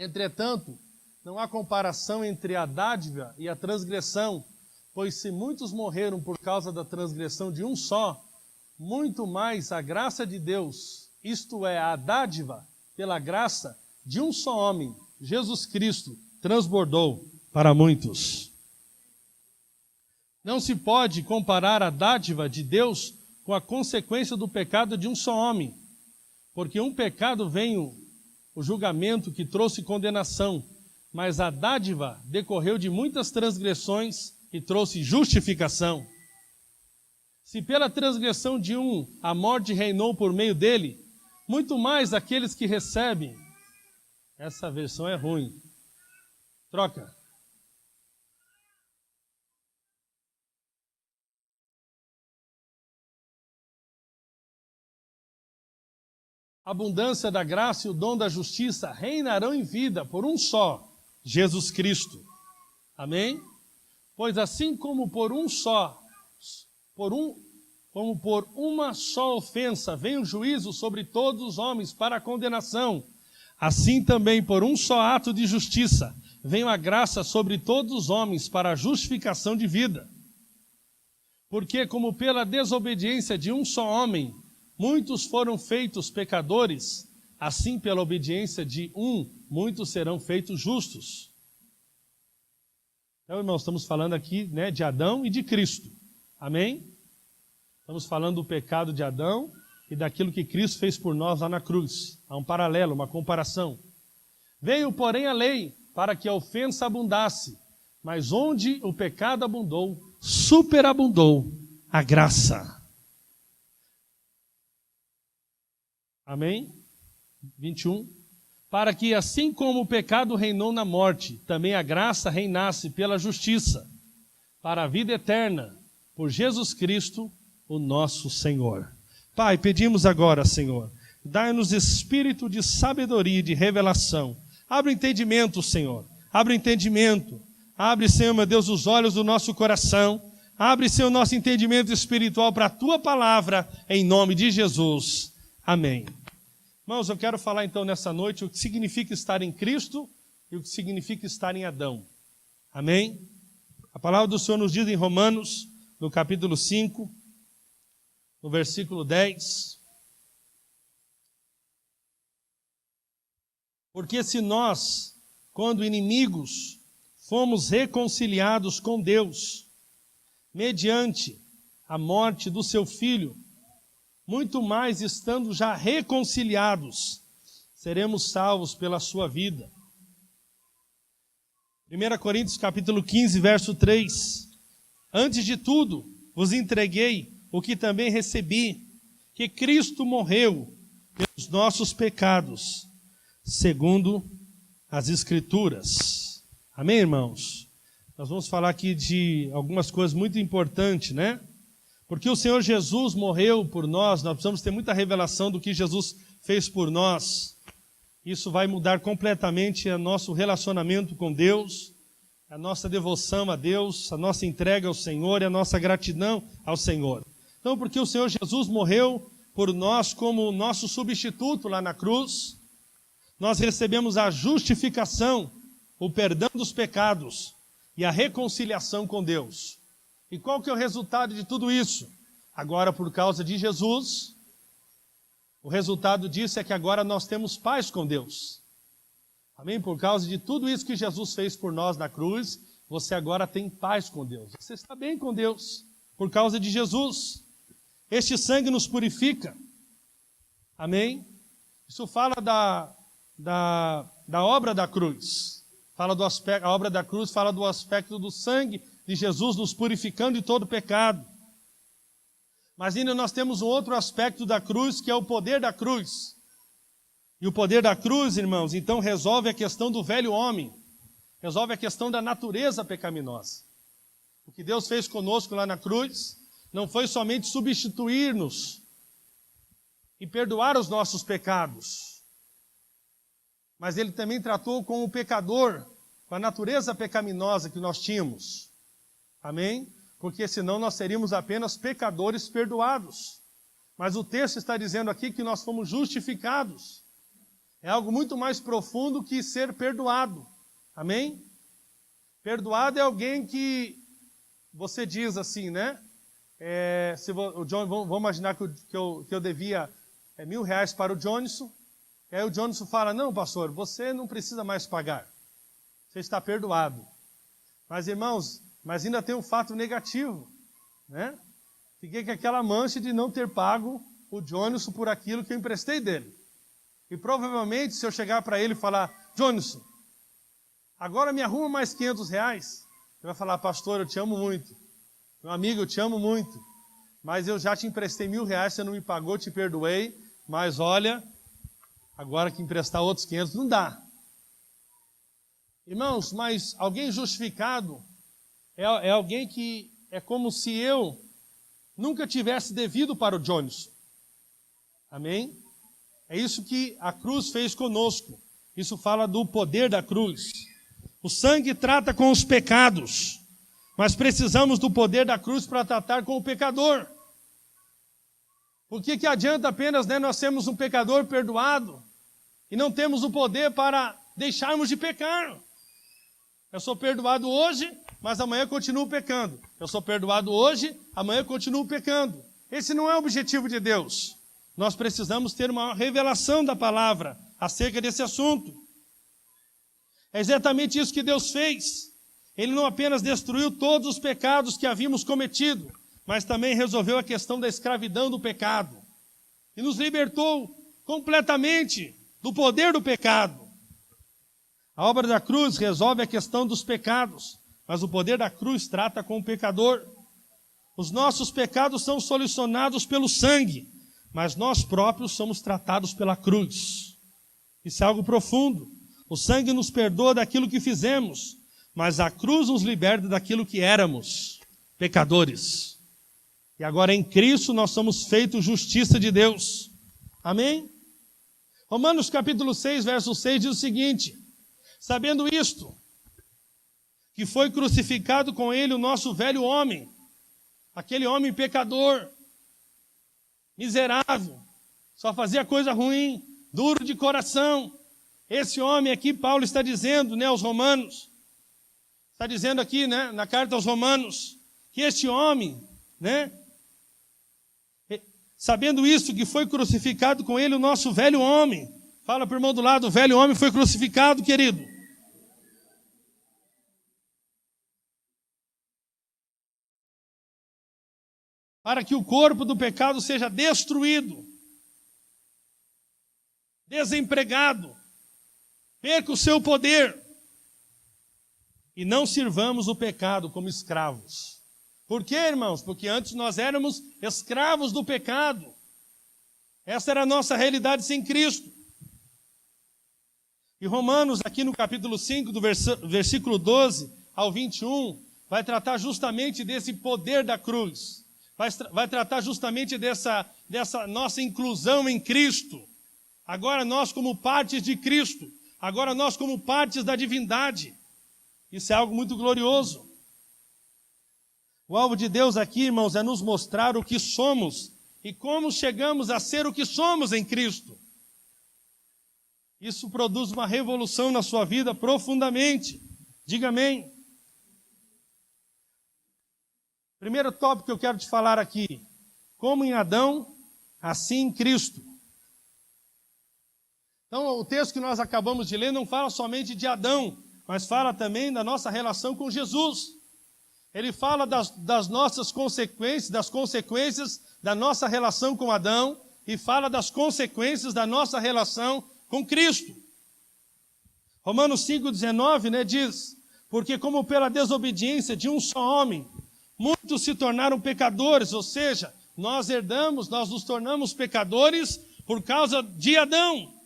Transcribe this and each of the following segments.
Entretanto, não há comparação entre a dádiva e a transgressão, pois se muitos morreram por causa da transgressão de um só, muito mais a graça de Deus, isto é, a dádiva pela graça de um só homem, Jesus Cristo, transbordou para muitos. Não se pode comparar a dádiva de Deus com a consequência do pecado de um só homem, porque um pecado veio o julgamento que trouxe condenação, mas a dádiva decorreu de muitas transgressões e trouxe justificação. Se pela transgressão de um a morte reinou por meio dele, muito mais aqueles que recebem. Essa versão é ruim. Troca. A abundância da graça e o dom da justiça reinarão em vida por um só, Jesus Cristo. Amém? Pois assim como por uma só ofensa vem o juízo sobre todos os homens para a condenação, assim também por um só ato de justiça vem a graça sobre todos os homens para a justificação de vida. Porque como pela desobediência de um só homem muitos foram feitos pecadores, assim pela obediência de um, muitos serão feitos justos. Então, irmãos, estamos falando aqui, de Adão e de Cristo. Amém? Estamos falando do pecado de Adão e daquilo que Cristo fez por nós lá na cruz. Há um paralelo, uma comparação. Veio, porém, a lei para que a ofensa abundasse, mas onde o pecado abundou, superabundou a graça. Amém? 21. Para que assim como o pecado reinou na morte, também a graça reinasse pela justiça, para a vida eterna, por Jesus Cristo, o nosso Senhor. Pai, pedimos agora, Senhor, dai-nos espírito de sabedoria e de revelação. Abre o entendimento, Senhor. Abre o entendimento. Abre, Senhor, meu Deus, os olhos do nosso coração. Abre, Senhor, o nosso entendimento espiritual para a Tua palavra, em nome de Jesus. Amém. Irmãos, eu quero falar então nessa noite o que significa estar em Cristo e o que significa estar em Adão. Amém? A palavra do Senhor nos diz em Romanos, no capítulo 5, no versículo 10. Porque se nós, quando inimigos, fomos reconciliados com Deus, mediante a morte do seu Filho, muito mais estando já reconciliados, seremos salvos pela sua vida. 1 Coríntios capítulo 15, verso 3. Antes de tudo, vos entreguei o que também recebi, que Cristo morreu pelos nossos pecados, segundo as Escrituras. Amém, irmãos? Nós vamos falar aqui de algumas coisas muito importantes, Porque o Senhor Jesus morreu por nós precisamos ter muita revelação do que Jesus fez por nós. Isso vai mudar completamente o nosso relacionamento com Deus, a nossa devoção a Deus, a nossa entrega ao Senhor e a nossa gratidão ao Senhor. Então, porque o Senhor Jesus morreu por nós como nosso substituto lá na cruz, nós recebemos a justificação, o perdão dos pecados e a reconciliação com Deus. E qual que é o resultado de tudo isso? Agora, por causa de Jesus, o resultado disso é que agora nós temos paz com Deus. Amém? Por causa de tudo isso que Jesus fez por nós na cruz, você agora tem paz com Deus. Você está bem com Deus, por causa de Jesus. Este sangue nos purifica. Amém? Isso fala da obra da cruz. A obra da cruz fala do aspecto do sangue de Jesus nos purificando de todo pecado. Mas ainda nós temos um outro aspecto da cruz, que é o poder da cruz. E o poder da cruz, irmãos, então resolve a questão do velho homem, resolve a questão da natureza pecaminosa. O que Deus fez conosco lá na cruz não foi somente substituir-nos e perdoar os nossos pecados, mas Ele também tratou com o pecador, com a natureza pecaminosa que nós tínhamos. Amém? Porque senão nós seríamos apenas pecadores perdoados. Mas o texto está dizendo aqui que nós fomos justificados. é algo muito mais profundo que ser perdoado. Amém? Perdoado é alguém que você diz assim, né? O John, vamos imaginar que eu devia R$1.000 para o Johnson. E aí o Johnson fala, não, pastor, você não precisa mais pagar. Você está perdoado. Mas, irmãos, mas ainda tem um fato negativo, né? Fiquei com aquela mancha de não ter pago o Johnson por aquilo que eu emprestei dele. E provavelmente, se eu chegar para ele e falar, Johnson, agora me arruma mais R$500, ele vai falar, pastor, eu te amo muito. Meu amigo, eu te amo muito. Mas eu já te emprestei R$1.000, você não me pagou, te perdoei. Mas olha, agora que emprestar outros 500 não dá. Irmãos, mas alguém justificado é alguém que é como se eu nunca tivesse devido para o Johnson. Amém? É isso que a cruz fez conosco. Isso fala do poder da cruz. O sangue trata com os pecados, mas precisamos do poder da cruz para tratar com o pecador. Por que adianta apenas nós sermos um pecador perdoado e não temos o poder para deixarmos de pecar? Eu sou perdoado hoje, mas amanhã continuo pecando. Eu sou perdoado hoje, amanhã continuo pecando. Esse não é o objetivo de Deus. Nós precisamos ter uma revelação da palavra acerca desse assunto. É exatamente isso que Deus fez. Ele não apenas destruiu todos os pecados que havíamos cometido, mas também resolveu a questão da escravidão do pecado. E nos libertou completamente do poder do pecado. A obra da cruz resolve a questão dos pecados, mas o poder da cruz trata com o pecador. Os nossos pecados são solucionados pelo sangue, mas nós próprios somos tratados pela cruz. Isso é algo profundo. O sangue nos perdoa daquilo que fizemos, mas a cruz nos liberta daquilo que éramos, pecadores. E agora em Cristo nós somos feitos justiça de Deus. Amém? Romanos capítulo 6, verso 6 diz o seguinte: sabendo isto, que foi crucificado com ele o nosso velho homem, aquele homem pecador, miserável, só fazia coisa ruim, duro de coração. Esse homem aqui, Paulo está dizendo, né, aos romanos, está dizendo aqui, né, na carta aos romanos, que este homem, né, sabendo isso, que foi crucificado com ele o nosso velho homem. Fala para o irmão do lado, o velho homem foi crucificado, querido. Para que o corpo do pecado seja destruído, desempregado, perca o seu poder, e não sirvamos o pecado como escravos. Por quê, irmãos? Porque antes nós éramos escravos do pecado. Essa era a nossa realidade sem Cristo. E Romanos, aqui no capítulo 5, do versículo 12 ao 21, vai tratar justamente desse poder da cruz. Vai tratar justamente dessa nossa inclusão em Cristo. Agora nós como partes de Cristo. Agora nós como partes da divindade. Isso é algo muito glorioso. O alvo de Deus aqui, irmãos, é nos mostrar o que somos e como chegamos a ser o que somos em Cristo. Isso produz uma revolução na sua vida profundamente. Diga amém. Primeiro tópico que eu quero te falar aqui. Como em Adão, assim em Cristo. Então, o texto que nós acabamos de ler não fala somente de Adão, mas fala também da nossa relação com Jesus. Ele fala das nossas consequências, das consequências da nossa relação com Adão, e fala das consequências da nossa relação com Cristo. Romanos 5,19, né, diz: porque como pela desobediência de um só homem, muitos se tornaram pecadores, ou seja, nós nos tornamos pecadores por causa de Adão.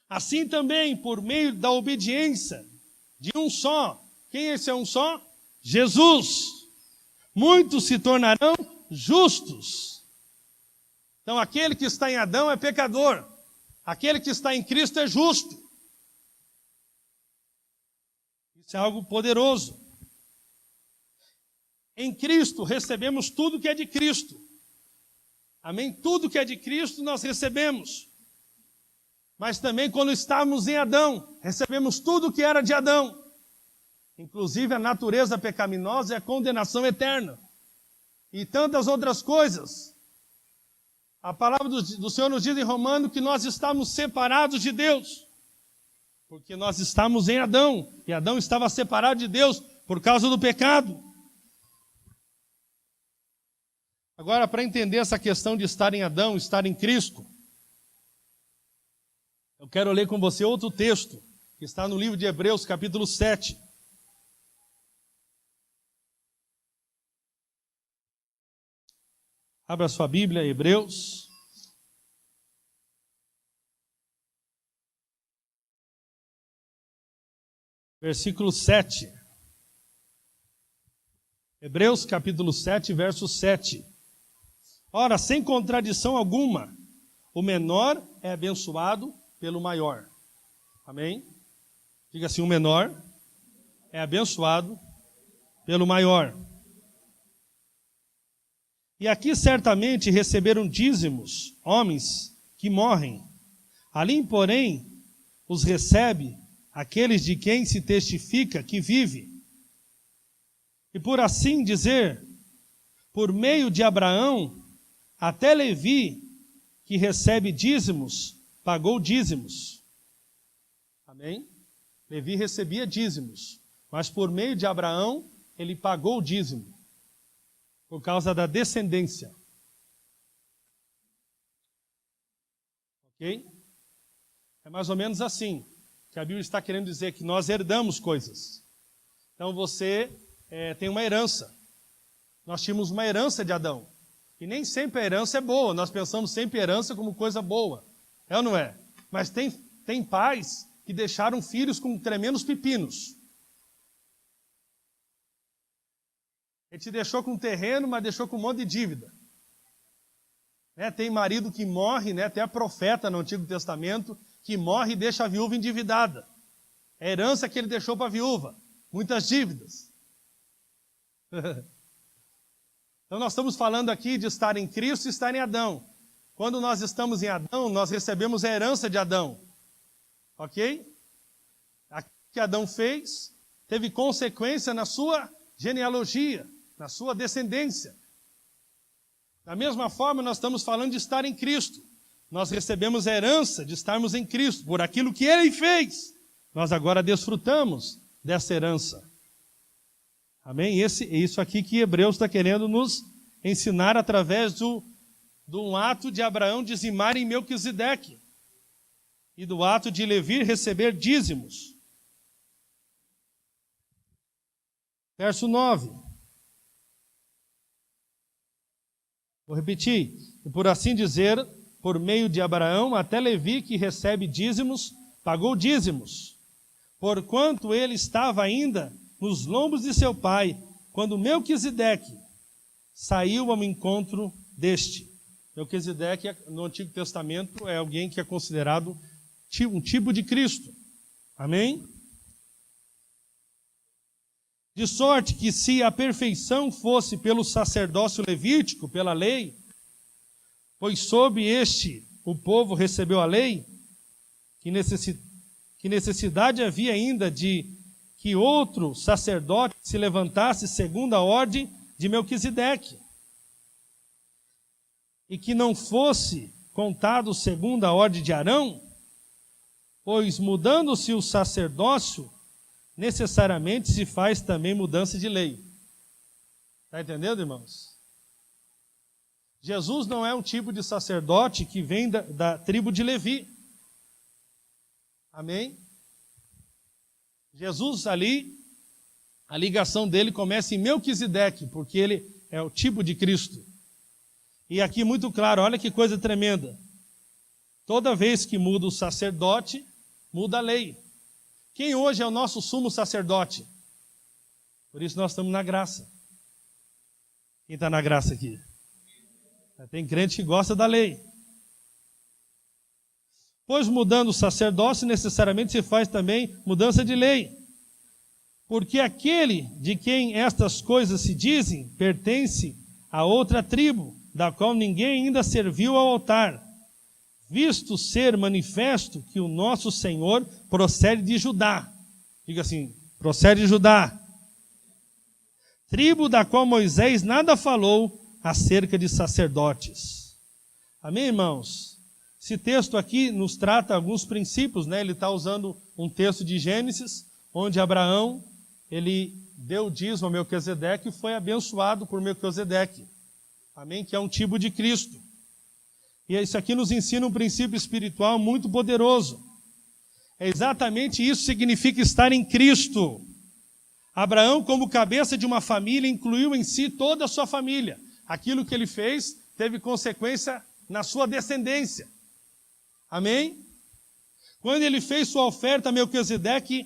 Assim também, por meio da obediência de um só. Quem é esse um só? Jesus. Muitos se tornarão justos. Então, aquele que está em Adão é pecador. Aquele que está em Cristo é justo. Isso é algo poderoso. Em Cristo recebemos tudo que é de Cristo. Amém? Tudo que é de Cristo nós recebemos. Mas também quando estávamos em Adão, recebemos tudo que era de Adão. Inclusive a natureza pecaminosa e a condenação eterna. E tantas outras coisas. A palavra do Senhor nos diz em Romanos que nós estamos separados de Deus. Porque nós estamos em Adão. E Adão estava separado de Deus por causa do pecado. Agora, para entender essa questão de estar em Adão, estar em Cristo, eu quero ler com você outro texto, que está no livro de Hebreus, capítulo 7. Abra sua Bíblia, Hebreus. Versículo 7. Hebreus, capítulo 7, verso 7. Ora, sem contradição alguma, o menor é abençoado pelo maior. Amém? Diga assim, o menor é abençoado pelo maior. E aqui certamente receberam dízimos homens que morrem. Ali, porém, os recebe aqueles de quem se testifica que vive. E por assim dizer, por meio de Abraão, até Levi, que recebe dízimos, pagou dízimos. Amém? Levi recebia dízimos, mas por meio de Abraão, ele pagou o dízimo, por causa da descendência. Ok? É mais ou menos assim, que a Bíblia está querendo dizer que nós herdamos coisas. Então você tem uma herança. Nós tínhamos uma herança de Adão. E nem sempre a herança é boa. Nós pensamos sempre a herança como coisa boa. É ou não é? Mas tem pais que deixaram filhos com tremendos pepinos. Ele te deixou com terreno, mas deixou com um monte de dívida. Tem marido que morre, até profeta no Antigo Testamento, que morre e deixa a viúva endividada. É a herança que ele deixou para a viúva. Muitas dívidas. Então nós estamos falando aqui de estar em Cristo e estar em Adão. Quando nós estamos em Adão, nós recebemos a herança de Adão. Ok? O que Adão fez teve consequência na sua genealogia, na sua descendência. Da mesma forma, nós estamos falando de estar em Cristo. Nós recebemos a herança de estarmos em Cristo, por aquilo que Ele fez. Nós agora desfrutamos dessa herança. Amém? Isso aqui que Hebreus está querendo nos ensinar através de um ato de Abraão dizimar em Melquisedeque e do ato de Levi receber dízimos. Verso 9. Vou repetir. E por assim dizer, por meio de Abraão, até Levi, que recebe dízimos, pagou dízimos, porquanto ele estava ainda nos lombos de seu pai, quando Melquisedeque saiu ao encontro deste. Melquisedeque, no Antigo Testamento, é alguém que é considerado um tipo de Cristo. Amém? De sorte que se a perfeição fosse pelo sacerdócio levítico, pela lei, pois sob este o povo recebeu a lei, que necessidade havia ainda de que outro sacerdote se levantasse segundo a ordem de Melquisedeque, e que não fosse contado segundo a ordem de Arão, pois mudando-se o sacerdócio, necessariamente se faz também mudança de lei. Está entendendo, irmãos? Jesus não é um tipo de sacerdote que vem da tribo de Levi. Amém? Jesus ali, a ligação dele começa em Melquisedeque, porque ele é o tipo de Cristo. E aqui muito claro, olha que coisa tremenda. Toda vez que muda o sacerdote, muda a lei. Quem hoje é o nosso sumo sacerdote? Por isso nós estamos na graça. Quem está na graça aqui? Tem crente que gosta da lei. Pois mudando o sacerdócio, necessariamente se faz também mudança de lei. Porque aquele de quem estas coisas se dizem, pertence a outra tribo, da qual ninguém ainda serviu ao altar, visto ser manifesto que o nosso Senhor procede de Judá. Diga assim, procede de Judá. Tribo da qual Moisés nada falou acerca de sacerdotes. Amém, irmãos? Esse texto aqui nos trata alguns princípios, né? Ele está usando um texto de Gênesis, onde Abraão, ele deu o dízimo a Melquisedeque e foi abençoado por Melquisedeque. Amém? Que é um tipo de Cristo. E isso aqui nos ensina um princípio espiritual muito poderoso. É exatamente isso que significa estar em Cristo. Abraão, como cabeça de uma família, incluiu em si toda a sua família. Aquilo que ele fez teve consequência na sua descendência. Amém? Quando ele fez sua oferta a Melquisedeque,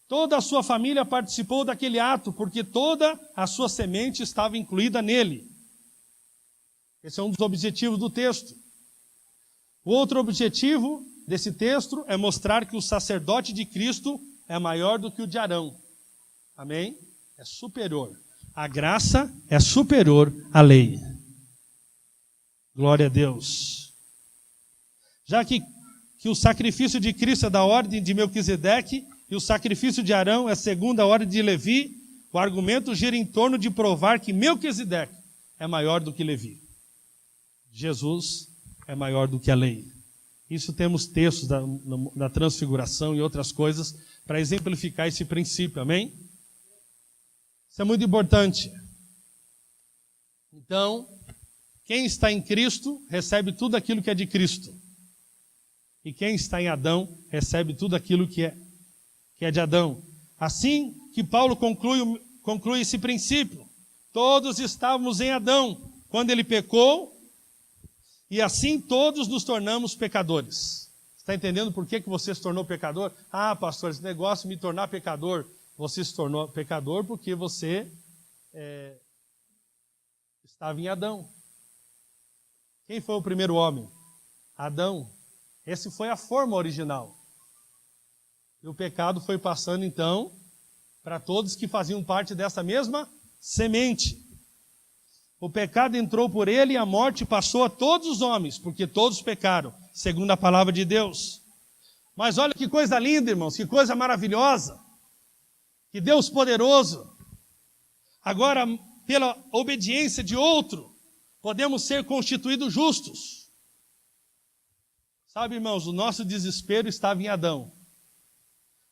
toda a sua família participou daquele ato, porque toda a sua semente estava incluída nele. Esse é um dos objetivos do texto. O outro objetivo desse texto é mostrar que o sacerdote de Cristo é maior do que o de Arão. Amém? É superior. A graça é superior à lei. Glória a Deus. Já que o sacrifício de Cristo é da ordem de Melquisedeque e o sacrifício de Arão é segundo a ordem de Levi, o argumento gira em torno de provar que Melquisedeque é maior do que Levi. Jesus é maior do que a lei. Isso temos textos da transfiguração e outras coisas para exemplificar esse princípio, amém? Isso é muito importante. Então, quem está em Cristo recebe tudo aquilo que é de Cristo. E quem está em Adão recebe tudo aquilo que é de Adão. Assim que Paulo conclui esse princípio. Todos estávamos em Adão quando ele pecou, e assim todos nos tornamos pecadores. Está entendendo por que você se tornou pecador? Ah, pastor, esse negócio de me tornar pecador. Você se tornou pecador porque você estava em Adão. Quem foi o primeiro homem? Adão. Essa foi a forma original. E o pecado foi passando, então, para todos que faziam parte dessa mesma semente. O pecado entrou por ele e a morte passou a todos os homens, porque todos pecaram, segundo a palavra de Deus. Mas olha que coisa linda, irmãos, que coisa maravilhosa. Que Deus poderoso. Agora, pela obediência de outro, podemos ser constituídos justos. Sabe, irmãos, o nosso desespero estava em Adão,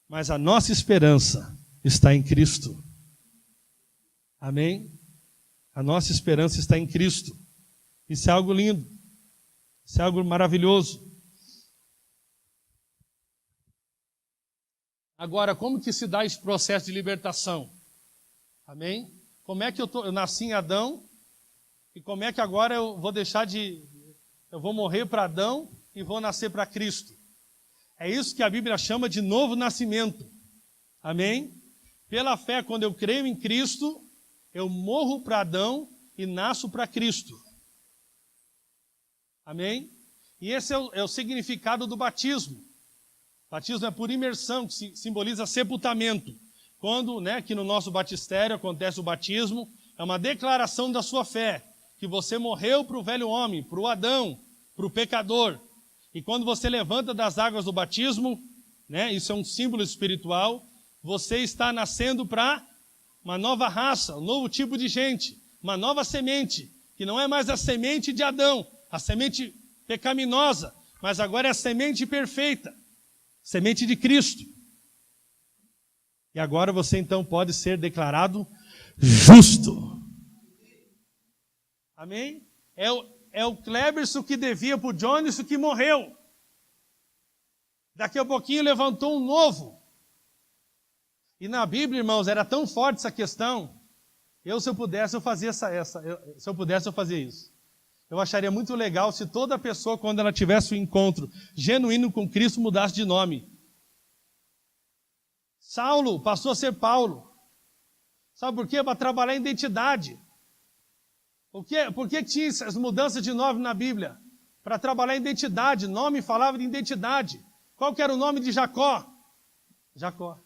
mas a nossa esperança está em Cristo. Amém? A nossa esperança está em Cristo. Isso é algo lindo. Isso é algo maravilhoso. Agora, como que se dá esse processo de libertação? Amém? Como é que eu nasci em Adão e como é que agora eu vou morrer para Adão e vou nascer para Cristo? É isso que a Bíblia chama de novo nascimento. Amém? Pela fé, quando eu creio em Cristo, eu morro para Adão e nasço para Cristo. Amém? E esse é o significado do batismo. Batismo é por imersão, que simboliza sepultamento. Quando, que no nosso batistério acontece o batismo, é uma declaração da sua fé, que você morreu para o velho homem, para o Adão, para o pecador. E quando você levanta das águas do batismo, isso é um símbolo espiritual, você está nascendo para uma nova raça, um novo tipo de gente, uma nova semente, que não é mais a semente de Adão, a semente pecaminosa, mas agora é a semente perfeita, semente de Cristo. E agora você então pode ser declarado justo. Amém? É o Cleberson que devia para o Jones que morreu. Daqui a pouquinho levantou um novo. E na Bíblia, irmãos, era tão forte essa questão. Se eu pudesse, eu fazia se eu pudesse, eu fazia isso. Eu acharia muito legal se toda pessoa, quando ela tivesse um encontro genuíno com Cristo, mudasse de nome. Saulo passou a ser Paulo. Sabe por quê? Para trabalhar a identidade. Por que tinha essas mudanças de nome na Bíblia? Para trabalhar a identidade. Nome falava de identidade. Qual que era o nome de Jacó? Jacó.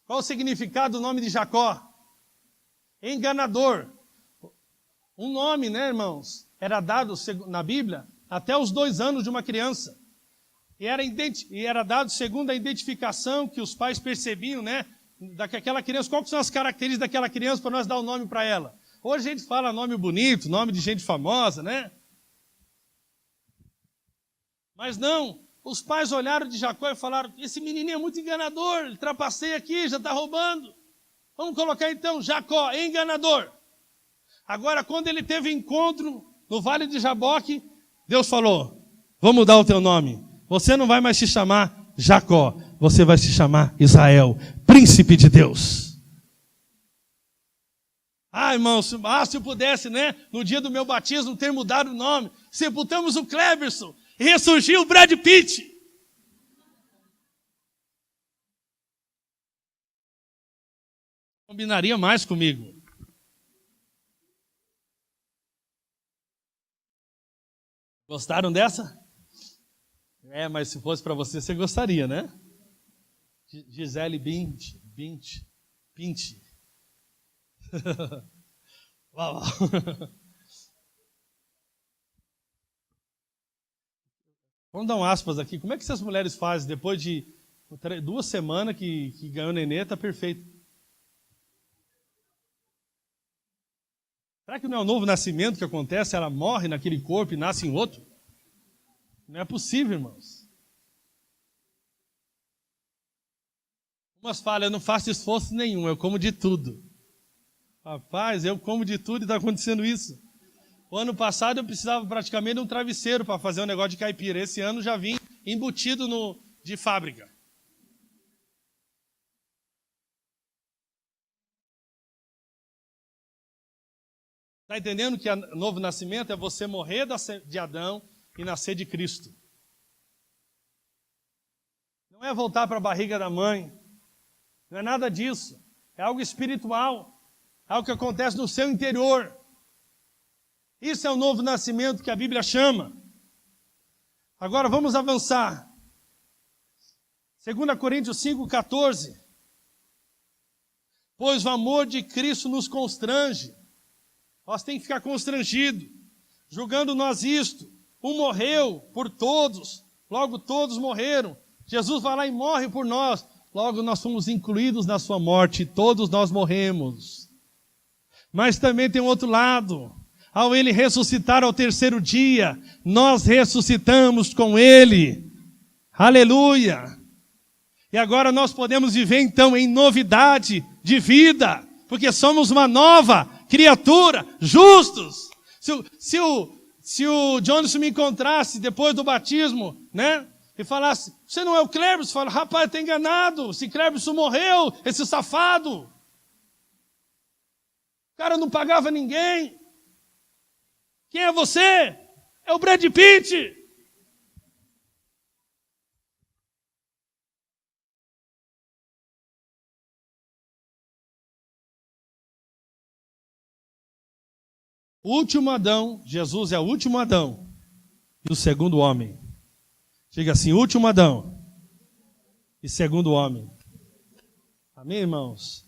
Qual o significado do nome de Jacó? Enganador. Um nome, irmãos, era dado na Bíblia até os 2 anos de uma criança. E era dado segundo a identificação que os pais percebiam, né? Daquela criança, quais são as características daquela criança para nós dar o nome para ela. Hoje a gente fala nome bonito, nome de gente famosa, né? Mas não, os pais olharam de Jacó e falaram, esse menininho é muito enganador, ele trapaceia aqui, já está roubando. Vamos colocar então Jacó, enganador. Agora, quando ele teve encontro no Vale de Jaboque, Deus falou, vou mudar o teu nome. Você não vai mais se chamar Jacó, você vai se chamar Israel, príncipe de Deus. Ah, irmão, se eu pudesse, né, no dia do meu batismo, ter mudado o nome. Sepultamos o Cleverson e ressurgiu o Brad Pitt. Combinaria mais comigo. Gostaram dessa? Mas se fosse para você, você gostaria, né? Gisele Bündchen. Uau. Vamos dar um aspas aqui. Como é que essas mulheres fazem depois de 2 semanas que ganhou nenê, está perfeito? Será que não é o novo nascimento que acontece? Ela morre naquele corpo e nasce em outro? Não é possível, irmãos. Umas falam, eu não faço esforço nenhum, eu como de tudo. Rapaz, eu como de tudo e está acontecendo isso. O ano passado eu precisava praticamente de um travesseiro para fazer um negócio de caipira. Esse ano já vim embutido de fábrica. Está entendendo que o novo nascimento é você morrer de Adão e nascer de Cristo. Não é voltar para a barriga da mãe. Não é nada disso. É algo espiritual. Algo que acontece no seu interior. Isso é o novo nascimento que a Bíblia chama. Agora vamos avançar. 2 Coríntios 5,14. Pois o amor de Cristo nos constrange. Nós temos que ficar constrangido. Julgando nós isto. Um morreu por todos, logo todos morreram. Jesus vai lá e morre por nós. Logo nós fomos incluídos na sua morte, todos nós morremos. Mas também tem um outro lado. Ao ele ressuscitar ao 3º dia, nós ressuscitamos com ele. Aleluia! E agora nós podemos viver então em novidade de vida, porque somos uma nova criatura, justos. Se o Johnson me encontrasse depois do batismo, né? E falasse, você não é o Cleberson? Fala, rapaz, está enganado. Esse Cleberson morreu, esse safado. O cara não pagava ninguém. Quem é você? É o Brad Pitt. O último Adão, Jesus é o último Adão e o segundo homem. Diga assim, último Adão e segundo homem. Amém, irmãos?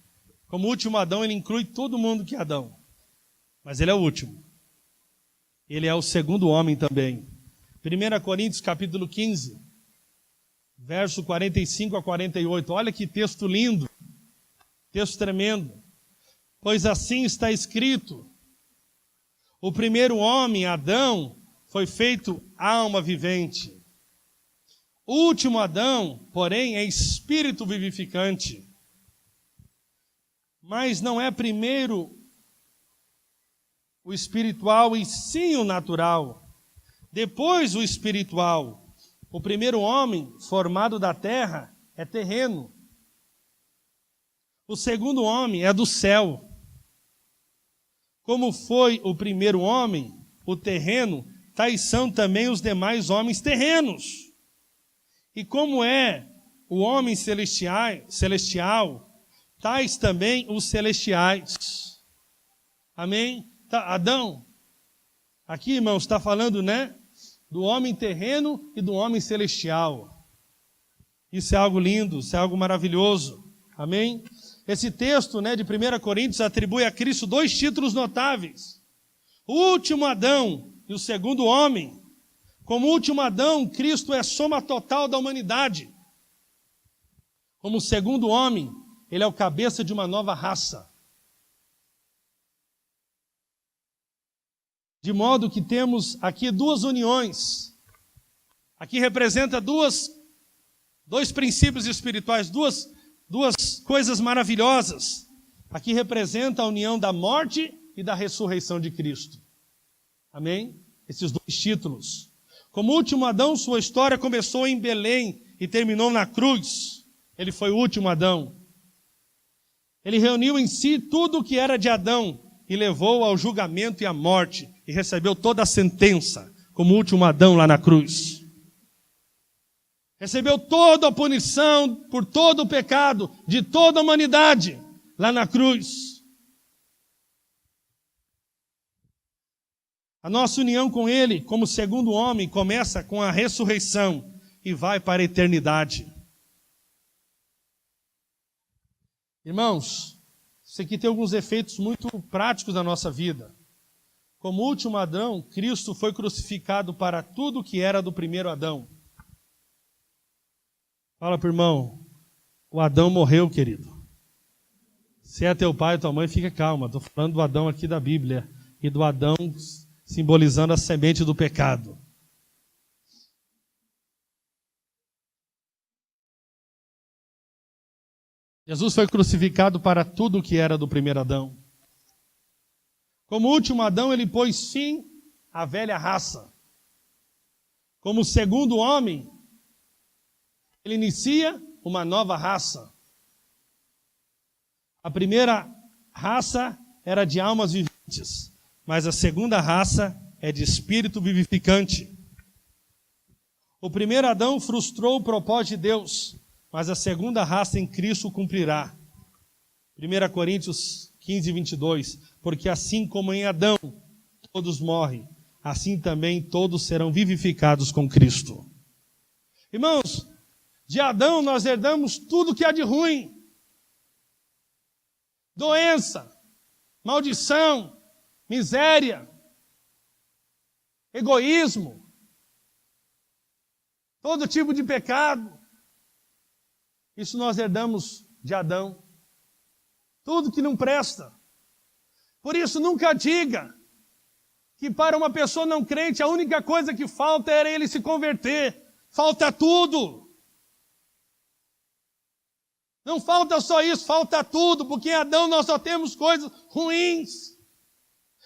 Como último Adão, ele inclui todo mundo que é Adão. Mas ele é o último. Ele é o segundo homem também. 1 Coríntios capítulo 15, verso 45 a 48. Olha que texto lindo, texto tremendo. Pois assim está escrito, o primeiro homem, Adão, foi feito alma vivente. O último Adão, porém, é espírito vivificante. Mas não é primeiro o espiritual e sim o natural. Depois o espiritual. O primeiro homem, formado da terra, é terreno. O segundo homem é do céu. Como foi o primeiro homem, o terreno, tais são também os demais homens terrenos. E como é o homem celestial, tais também os celestiais. Amém? Adão, aqui, irmãos, está falando, né, do homem terreno e do homem celestial. Isso é algo lindo, isso é algo maravilhoso. Amém? Esse texto, né, de 1 Coríntios atribui a Cristo 2 títulos notáveis. O último Adão e o segundo homem. Como último Adão, Cristo é a soma total da humanidade. Como segundo homem, ele é o cabeça de uma nova raça. De modo que temos aqui duas uniões. Aqui representa dois princípios espirituais, duas coisas maravilhosas. Aqui representa a união da morte e da ressurreição de Cristo. Amém? Esses dois títulos. Como último Adão, sua história começou em Belém e terminou na cruz. Ele foi o último Adão. Ele reuniu em si tudo o que era de Adão e levou ao julgamento e à morte e recebeu toda a sentença como último Adão lá na cruz. Recebeu toda a punição por todo o pecado de toda a humanidade lá na cruz. A nossa união com Ele, como segundo homem, começa com a ressurreição e vai para a eternidade. Irmãos, isso aqui tem alguns efeitos muito práticos na nossa vida. Como último Adão, Cristo foi crucificado para tudo que era do primeiro Adão. Fala para o irmão, o Adão morreu, querido. Se é teu pai ou tua mãe, fica calma. Estou falando do Adão aqui da Bíblia e do Adão simbolizando a semente do pecado. Jesus foi crucificado para tudo o que era do primeiro Adão. Como último Adão, ele pôs fim à velha raça. Como segundo homem, ele inicia uma nova raça. A primeira raça era de almas viventes, mas a segunda raça é de espírito vivificante. O primeiro Adão frustrou o propósito de Deus, mas a segunda raça em Cristo cumprirá. 1 Coríntios 15, 22. Porque assim como em Adão todos morrem, assim também todos serão vivificados com Cristo. Irmãos, de Adão nós herdamos tudo que há de ruim. Doença, maldição, miséria, egoísmo, todo tipo de pecado. Isso nós herdamos de Adão. Tudo que não presta. Por isso, nunca diga que para uma pessoa não crente a única coisa que falta era ele se converter. Falta tudo. Não falta só isso, falta tudo, porque em Adão nós só temos coisas ruins.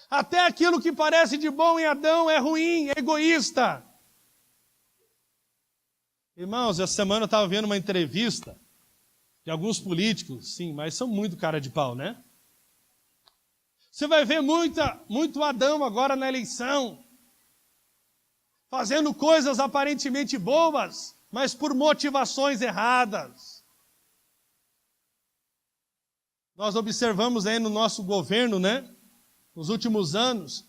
Até aquilo que parece de bom em Adão é ruim, é egoísta. Irmãos, essa semana eu estava vendo uma entrevista de alguns políticos, sim, mas são muito cara de pau, né? Você vai ver muito Adão agora na eleição, fazendo coisas aparentemente boas, mas por motivações erradas. Nós observamos aí no nosso governo, né? Nos últimos anos,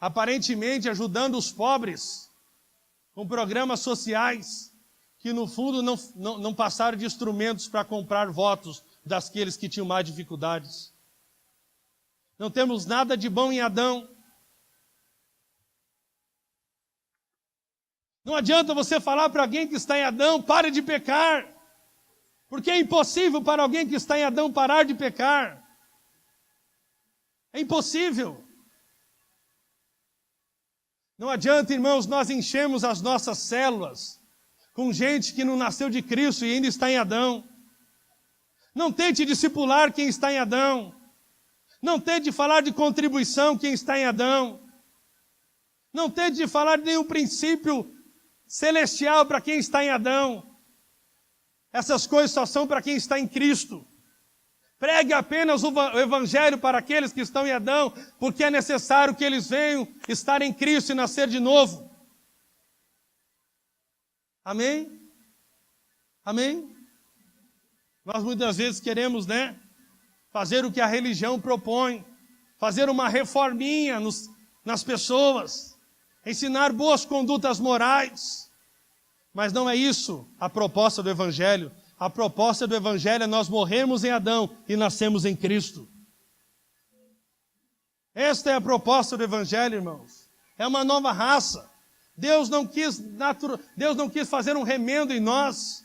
aparentemente ajudando os pobres com programas sociais que no fundo não passaram de instrumentos para comprar votos daqueles que tinham mais dificuldades. Não temos nada de bom em Adão. Não adianta você falar para alguém que está em Adão, pare de pecar. Porque é impossível para alguém que está em Adão parar de pecar. É impossível. Não adianta, irmãos, nós enchemos as nossas células com gente que não nasceu de Cristo e ainda está em Adão. Não tente discipular quem está em Adão. Não tente falar de contribuição quem está em Adão. Não tente falar de nenhum princípio celestial para quem está em Adão. Essas coisas só são para quem está em Cristo. Pregue apenas o evangelho para aqueles que estão em Adão, porque é necessário que eles venham estar em Cristo e nascer de novo. Amém? Amém? Nós muitas vezes queremos, fazer o que a religião propõe, fazer uma reforminha nas pessoas, ensinar boas condutas morais. Mas não é isso a proposta do Evangelho. A proposta do Evangelho é nós morrermos em Adão e nascemos em Cristo. Esta é a proposta do Evangelho, irmãos. É uma nova raça. Deus não quis fazer um remendo em nós,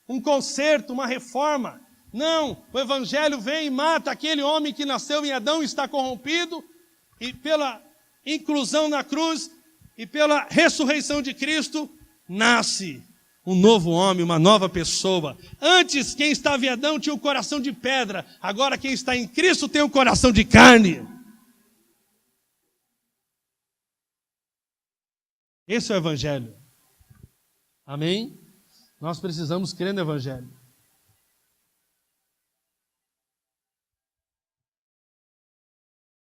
um conserto, uma reforma. Não, o Evangelho vem e mata aquele homem que nasceu em Adão e está corrompido, e pela inclusão na cruz e pela ressurreição de Cristo, nasce um novo homem, uma nova pessoa. Antes, quem estava em Adão tinha um coração de pedra, agora quem está em Cristo tem um coração de carne. Esse é o Evangelho. Amém? Nós precisamos crer no Evangelho.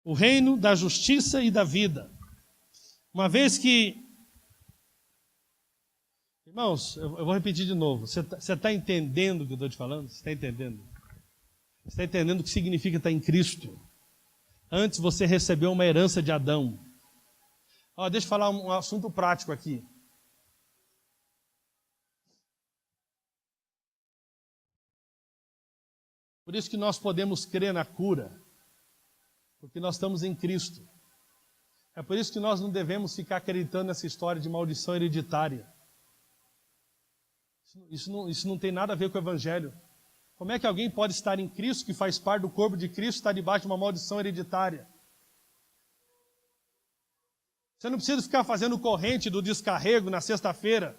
O reino da justiça e da vida. Uma vez que... Irmãos, eu vou repetir de novo. Você está entendendo o que eu estou te falando? Você está entendendo? Você está entendendo o que significa estar em Cristo? Antes você recebeu uma herança de Adão. Deixa eu falar um assunto prático aqui. Por isso que nós podemos crer na cura, porque nós estamos em Cristo. É por isso que nós não devemos ficar acreditando nessa história de maldição hereditária. Isso não tem nada a ver com o Evangelho. Como é que alguém pode estar em Cristo, que faz parte do corpo de Cristo, estar debaixo de uma maldição hereditária? Você não precisa ficar fazendo corrente do descarrego na sexta-feira,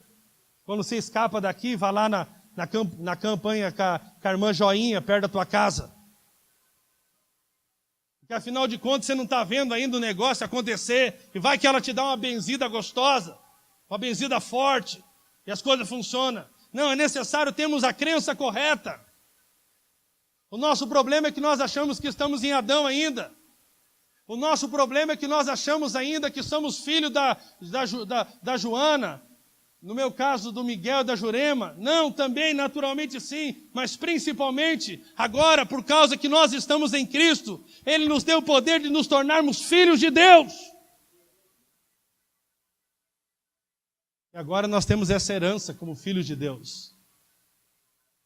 quando você escapa daqui, vai lá na campanha com a irmã Joinha, perto da tua casa. Porque afinal de contas você não está vendo ainda o negócio acontecer, e vai que ela te dá uma benzida gostosa, uma benzida forte, e as coisas funcionam. Não, é necessário termos a crença correta. O nosso problema é que nós achamos que estamos em Adão ainda. O nosso problema é que nós achamos ainda que somos filhos da Joana, no meu caso do Miguel e da Jurema. Não, também naturalmente sim, mas principalmente agora, por causa que nós estamos em Cristo, Ele nos deu o poder de nos tornarmos filhos de Deus. E agora nós temos essa herança como filhos de Deus.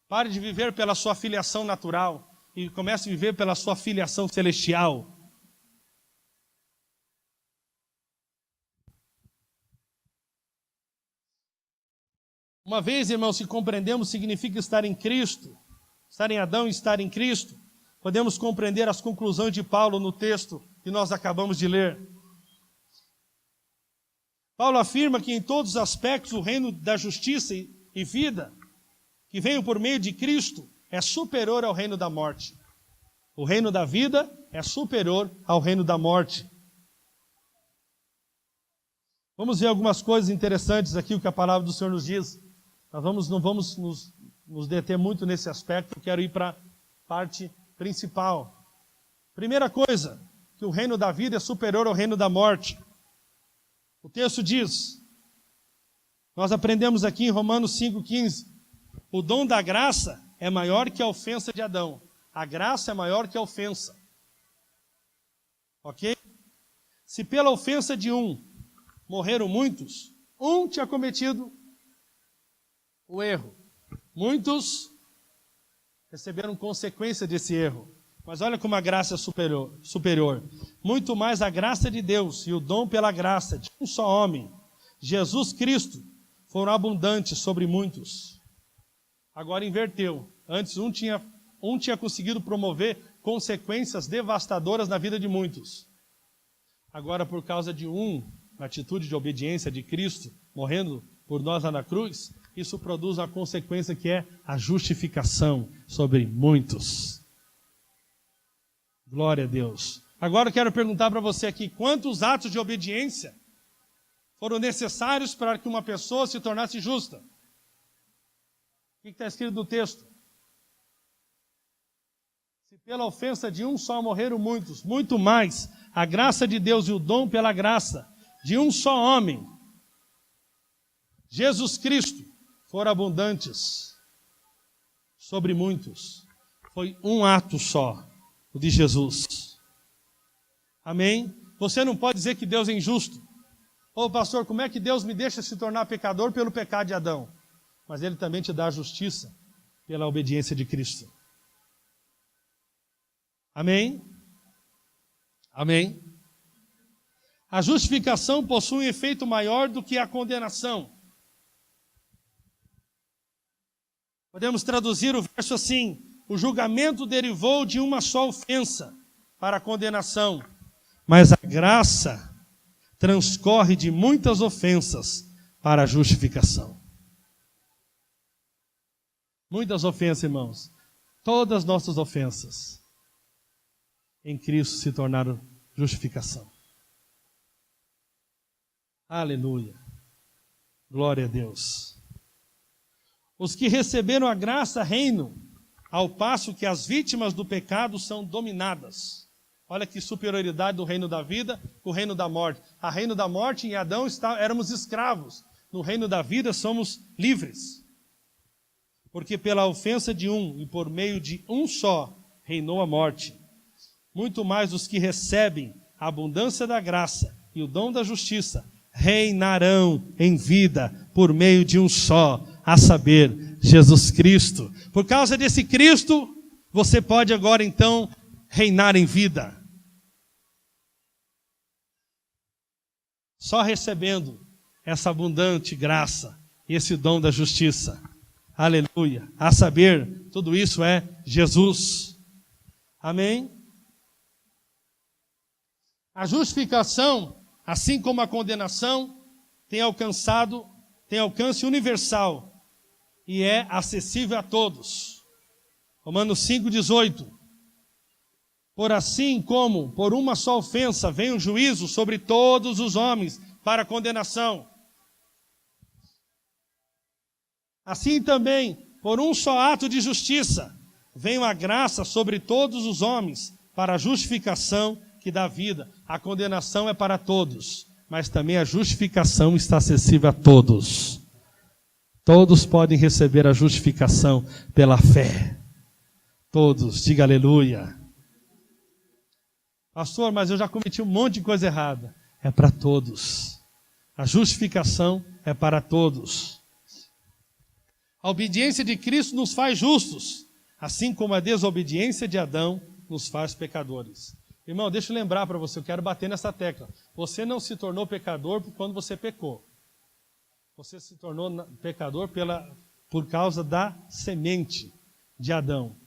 Pare de viver pela sua filiação natural e comece a viver pela sua filiação celestial. Uma vez, irmãos, se compreendemos o que significa estar em Cristo, estar em Adão e estar em Cristo, podemos compreender as conclusões de Paulo no texto que nós acabamos de ler. Paulo afirma que em todos os aspectos o reino da justiça e vida, que veio por meio de Cristo, é superior ao reino da morte. O reino da vida é superior ao reino da morte. Vamos ver algumas coisas interessantes aqui, o que a palavra do Senhor nos diz. Nós não vamos nos deter muito nesse aspecto, eu quero ir para a parte principal. Primeira coisa, que o reino da vida é superior ao reino da morte. O texto diz, nós aprendemos aqui em Romanos 5,15, o dom da graça é maior que a ofensa de Adão. A graça é maior que a ofensa. Ok? Se pela ofensa de um morreram muitos, um tinha cometido o erro. Muitos receberam consequência desse erro. Mas olha como a graça é superior. Muito mais a graça de Deus e o dom pela graça de um só homem, Jesus Cristo, foram abundantes sobre muitos. Agora inverteu. Antes um tinha conseguido promover consequências devastadoras na vida de muitos. Agora, por causa de na atitude de obediência de Cristo, morrendo por nós lá na cruz, isso produz uma consequência que é a justificação sobre muitos. Glória a Deus. Agora eu quero perguntar para você aqui, quantos atos de obediência foram necessários para que uma pessoa se tornasse justa? O que está escrito no texto? Se pela ofensa de um só morreram muitos, muito mais a graça de Deus e o dom pela graça de um só homem, Jesus Cristo, foram abundantes sobre muitos. Foi um ato só, o de Jesus. Amém? Você não pode dizer que Deus é injusto. Ô pastor, como é que Deus me deixa se tornar pecador pelo pecado de Adão? Mas Ele também te dá a justiça pela obediência de Cristo. Amém? Amém? A justificação possui um efeito maior do que a condenação. Podemos traduzir o verso assim: o julgamento derivou de uma só ofensa para a condenação, mas a graça transcorre de muitas ofensas para a justificação. Muitas ofensas, irmãos. Todas as nossas ofensas em Cristo se tornaram justificação. Aleluia. Glória a Deus. Os que receberam a graça reinam, ao passo que as vítimas do pecado são dominadas. Olha que superioridade do reino da vida com o reino da morte. A reino da morte, em Adão, éramos escravos. No reino da vida, somos livres. Porque pela ofensa de um e por meio de um só, reinou a morte. Muito mais os que recebem a abundância da graça e o dom da justiça, reinarão em vida por meio de um só, a saber, Jesus Cristo. Por causa desse Cristo, você pode agora então reinar em vida. Só recebendo essa abundante graça e esse dom da justiça. Aleluia. A saber, tudo isso é Jesus. Amém? A justificação, assim como a condenação, tem alcance universal e é acessível a todos. Romanos 5,18. Por assim como por uma só ofensa vem o juízo sobre todos os homens para condenação, assim também, por um só ato de justiça, vem a graça sobre todos os homens para a justificação que dá vida. A condenação é para todos, mas também a justificação está acessível a todos. Todos podem receber a justificação pela fé. Todos, diga aleluia. Pastor, mas eu já cometi um monte de coisa errada. É para todos. A justificação é para todos. A obediência de Cristo nos faz justos, assim como a desobediência de Adão nos faz pecadores. Irmão, deixa eu lembrar para você, eu quero bater nessa tecla. Você não se tornou pecador quando você pecou. Você se tornou pecador por causa da semente de Adão.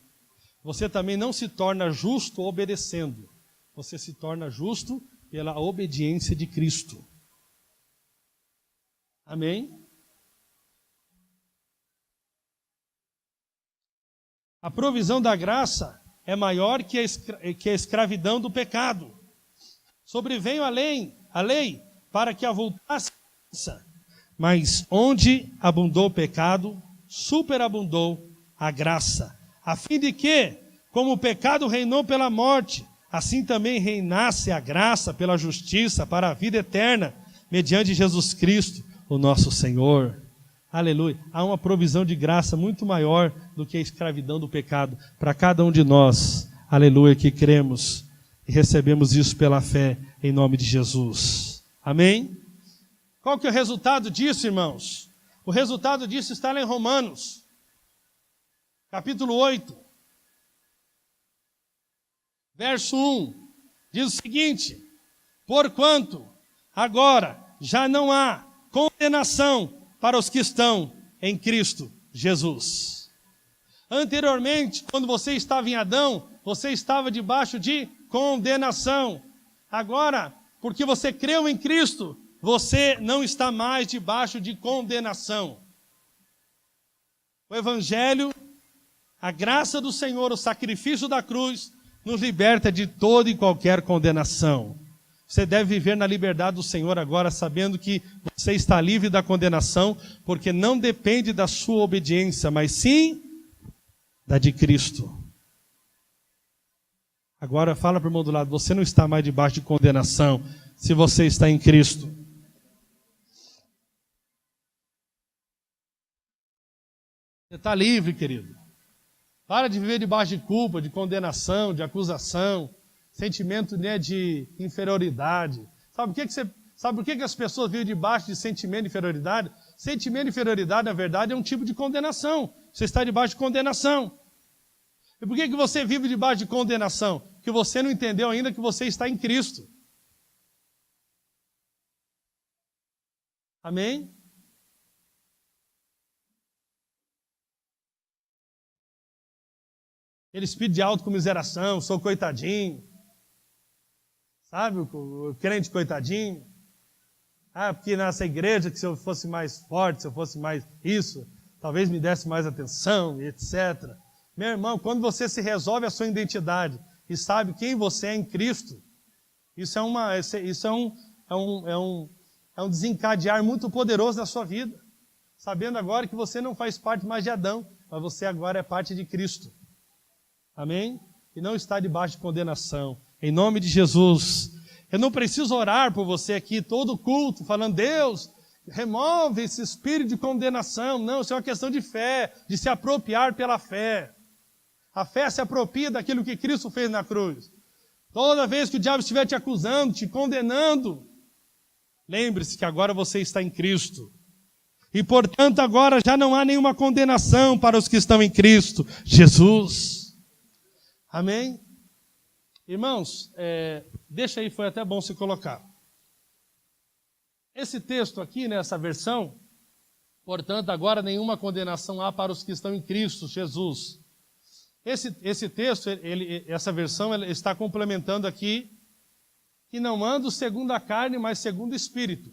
Você também não se torna justo obedecendo. Você se torna justo pela obediência de Cristo. Amém? A provisão da graça é maior que a escravidão do pecado. Sobreveio a lei para que avultasse a graça. Mas onde abundou o pecado, superabundou a graça. A fim de que, como o pecado reinou pela morte, assim também reinasse a graça pela justiça para a vida eterna, mediante Jesus Cristo, o nosso Senhor. Aleluia. Há uma provisão de graça muito maior do que a escravidão do pecado para cada um de nós. Aleluia, que cremos e recebemos isso pela fé em nome de Jesus. Amém? Qual que é o resultado disso, irmãos? O resultado disso está lá em Romanos, capítulo 8, verso 1. Diz o seguinte: porquanto agora já não há condenação para os que estão em Cristo Jesus. Anteriormente, quando você estava em Adão, você estava debaixo de condenação. Agora, porque você creu em Cristo, você não está mais debaixo de condenação. O Evangelho, a graça do Senhor, o sacrifício da cruz, nos liberta de toda e qualquer condenação. Você deve viver na liberdade do Senhor agora, sabendo que você está livre da condenação, porque não depende da sua obediência, mas sim da de Cristo. Agora fala para o irmão do lado, você não está mais debaixo de condenação, se você está em Cristo. Você está livre, querido. Para de viver debaixo de culpa, de condenação, de acusação, sentimento, né, de inferioridade. Sabe por que as pessoas vivem debaixo de sentimento de inferioridade? Sentimento de inferioridade, na verdade, é um tipo de condenação. Você está debaixo de condenação. E por que você vive debaixo de condenação? Porque você não entendeu ainda que você está em Cristo. Amém? Aquele espírito de autocomiseração, sou coitadinho. Sabe, o crente coitadinho. Ah, porque nessa igreja que se eu fosse mais forte, se eu fosse mais isso, talvez me desse mais atenção, etc. Meu irmão, quando você se resolve a sua identidade e sabe quem você é em Cristo, isso é um desencadear muito poderoso na sua vida. Sabendo agora que você não faz parte mais de Adão, mas você agora é parte de Cristo. Amém? E não está debaixo de condenação. Em nome de Jesus. Eu não preciso orar por você aqui todo culto, falando, Deus, remove esse espírito de condenação. Não, isso é uma questão de fé, de se apropriar pela fé. A fé se apropria daquilo que Cristo fez na cruz. Toda vez que o diabo estiver te acusando, te condenando, lembre-se que agora você está em Cristo. E, portanto, agora já não há nenhuma condenação para os que estão em Cristo Jesus. Amém? Irmãos, deixa aí, foi até bom se colocar. Esse texto aqui, nessa versão, portanto, agora nenhuma condenação há para os que estão em Cristo Jesus. Esse texto, essa versão ele está complementando aqui, que não ando segundo a carne, mas segundo o Espírito.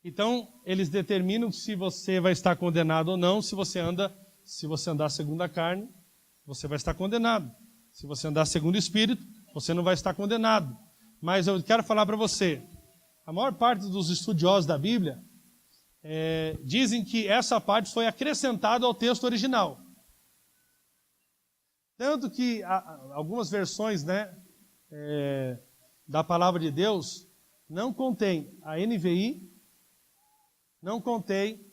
Então, eles determinam se você vai estar condenado ou não. Se você andar segundo a carne, você vai estar condenado. Se você andar segundo o Espírito, você não vai estar condenado. Mas eu quero falar para você, a maior parte dos estudiosos da Bíblia dizem que essa parte foi acrescentada ao texto original. Tanto que algumas versões, da palavra de Deus não contém a NVI, não contém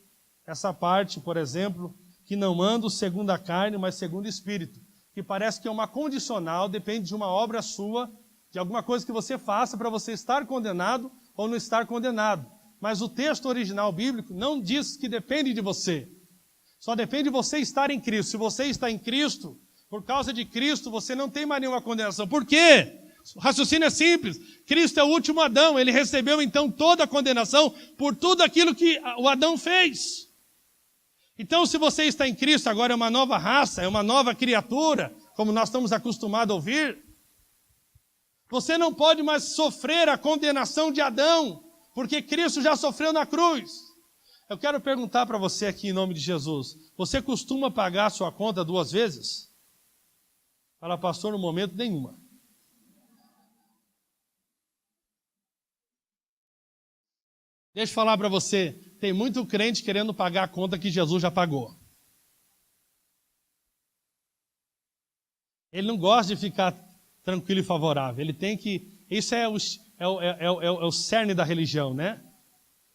essa parte, por exemplo, que não ando segundo a carne, mas segundo o Espírito. Que parece que é uma condicional, depende de uma obra sua, de alguma coisa que você faça para você estar condenado ou não estar condenado. Mas o texto original bíblico não diz que depende de você. Só depende de você estar em Cristo. Se você está em Cristo, por causa de Cristo, você não tem mais nenhuma condenação. Por quê? O raciocínio é simples. Cristo é o último Adão. Ele recebeu então toda a condenação por tudo aquilo que o Adão fez. Então, se você está em Cristo, agora é uma nova raça, é uma nova criatura, como nós estamos acostumados a ouvir, você não pode mais sofrer a condenação de Adão, porque Cristo já sofreu na cruz. Eu quero perguntar para você aqui em nome de Jesus, você costuma pagar a sua conta 2 vezes? Fala, pastor, no momento nenhuma. Deixa eu falar para você, tem muito crente querendo pagar a conta que Jesus já pagou. Ele não gosta de ficar tranquilo e favorável. Ele tem que... Isso é o cerne da religião, né?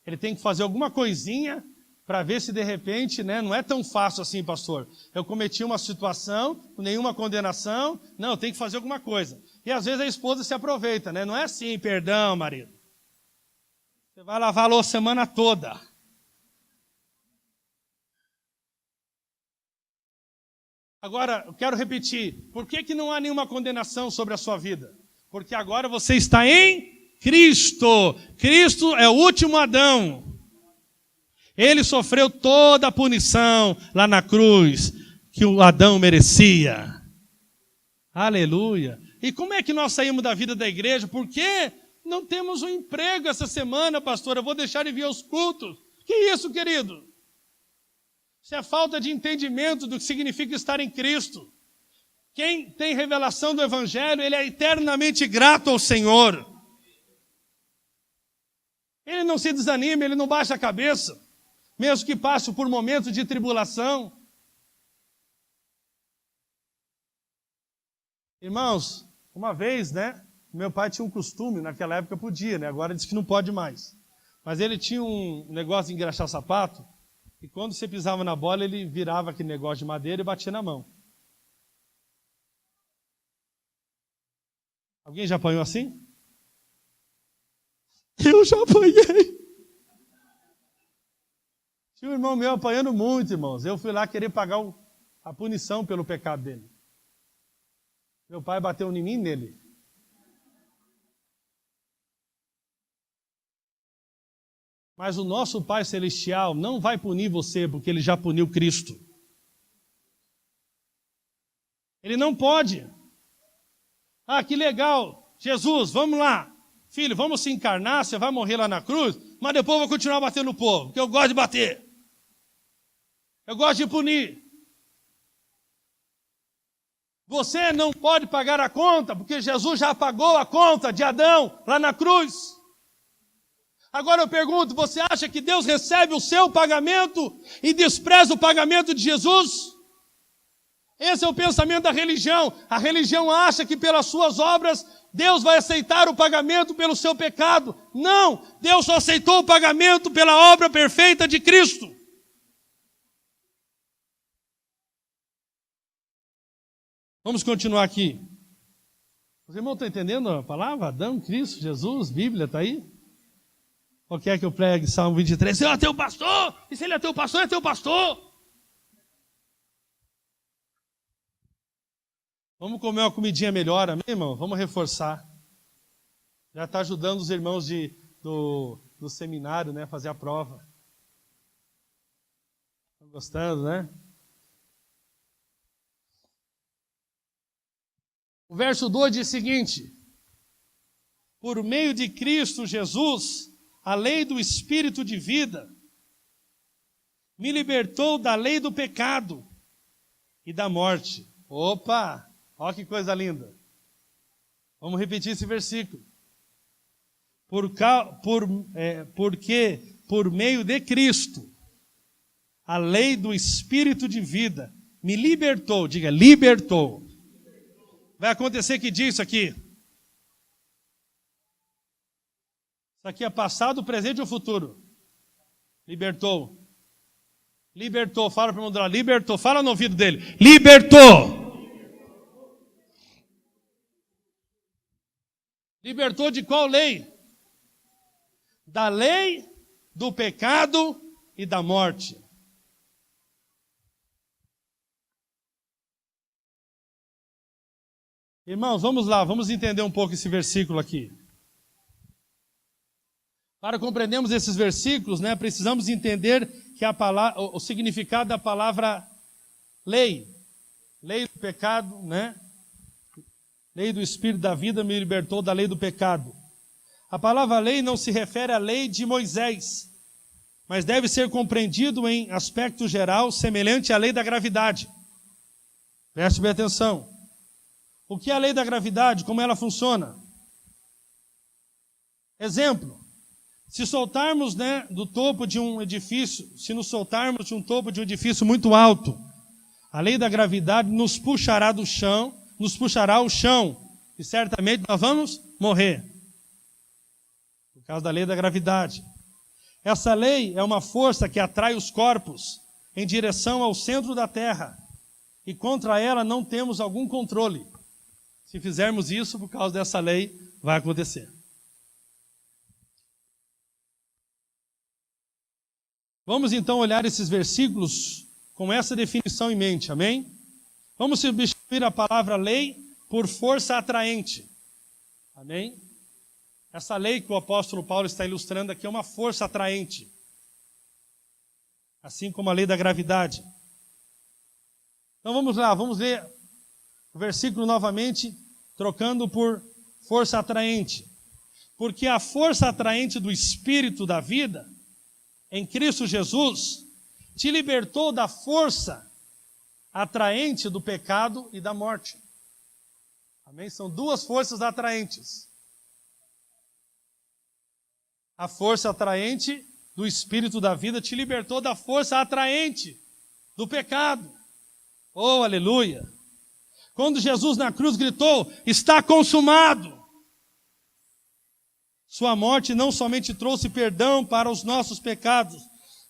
Ele tem que fazer alguma coisinha para ver se de repente, não é tão fácil assim, pastor. Eu cometi uma situação, nenhuma condenação, não, eu tenho que fazer alguma coisa. E às vezes a esposa se aproveita, né? Não é assim, perdão, marido. Você vai lavar a louça a semana toda. Agora, eu quero repetir. Por que não há nenhuma condenação sobre a sua vida? Porque agora você está em Cristo. Cristo é o último Adão. Ele sofreu toda a punição lá na cruz que o Adão merecia. Aleluia. E como é que nós saímos da vida da igreja? Por quê? Não temos um emprego essa semana, pastor. Eu vou deixar de vir aos cultos. Que isso, querido? Isso é falta de entendimento do que significa estar em Cristo. Quem tem revelação do Evangelho, ele é eternamente grato ao Senhor. Ele não se desanima, ele não baixa a cabeça, mesmo que passe por momentos de tribulação. Irmãos, uma vez, meu pai tinha um costume, naquela época podia, agora diz que não pode mais. Mas ele tinha um negócio de engraxar sapato, e quando você pisava na bola, ele virava aquele negócio de madeira e batia na mão. Alguém já apanhou assim? Eu já apanhei. Tinha um irmão meu apanhando muito, irmãos. Eu fui lá querer pagar a punição pelo pecado dele. Meu pai bateu em mim e nele. Mas o nosso Pai Celestial não vai punir você, porque Ele já puniu Cristo. Ele não pode. Ah, que legal. Jesus, vamos lá. Filho, vamos se encarnar, você vai morrer lá na cruz, mas depois eu vou continuar batendo no povo, porque eu gosto de bater. Eu gosto de punir. Você não pode pagar a conta, porque Jesus já pagou a conta de Adão lá na cruz. Agora eu pergunto, você acha que Deus recebe o seu pagamento e despreza o pagamento de Jesus? Esse é o pensamento da religião. A religião acha que pelas suas obras Deus vai aceitar o pagamento pelo seu pecado. Não, Deus só aceitou o pagamento pela obra perfeita de Cristo. Vamos continuar aqui. Os irmãos estão entendendo a palavra? Adão, Cristo, Jesus, Bíblia, está aí? Ou quer que eu pregue Salmo 23? Se ele é teu pastor, e se ele é teu pastor, é teu pastor. Vamos comer uma comidinha melhor, amém, irmão? Vamos reforçar. Já está ajudando os irmãos do seminário, né, a fazer a prova. Estão gostando, né? O verso 2 diz o seguinte: por meio de Cristo Jesus, a lei do Espírito de vida me libertou da lei do pecado e da morte. Opa! Olha que coisa linda. Vamos repetir esse versículo. Porque por meio de Cristo, a lei do Espírito de vida me libertou. Diga, libertou. Vai acontecer que diz isso aqui. Isso aqui é passado, presente ou futuro? Libertou. Libertou. Fala para o irmão dela, libertou. Fala no ouvido dele. Libertou. Libertou de qual lei? Da lei do pecado e da morte. Irmãos, vamos lá, vamos entender um pouco esse versículo aqui. Para compreendermos esses versículos, né, precisamos entender que o significado da palavra lei. Lei do pecado, né? Lei do Espírito da vida me libertou da lei do pecado. A palavra lei não se refere à lei de Moisés, mas deve ser compreendido em aspecto geral, semelhante à lei da gravidade. Preste bem atenção. O que é a lei da gravidade? Como ela funciona? Exemplo. Se soltarmos, né, do topo de um edifício, se nos soltarmos de um topo de um edifício muito alto, a lei da gravidade nos puxará do chão, nos puxará ao chão, e certamente nós vamos morrer. Por causa da lei da gravidade. Essa lei é uma força que atrai os corpos em direção ao centro da Terra, e contra ela não temos algum controle. Se fizermos isso, por causa dessa lei, vai acontecer. Vamos então olhar esses versículos com essa definição em mente, amém? Vamos substituir a palavra lei por força atraente, amém? Essa lei que o apóstolo Paulo está ilustrando aqui é uma força atraente, assim como a lei da gravidade. Então vamos lá, vamos ler o versículo novamente, trocando por força atraente. Porque a força atraente do Espírito da vida, em Cristo Jesus, te libertou da força atraente do pecado e da morte. Amém? São duas forças atraentes. A força atraente do Espírito da vida te libertou da força atraente do pecado. Oh, aleluia! Quando Jesus na cruz gritou, está consumado. Sua morte não somente trouxe perdão para os nossos pecados,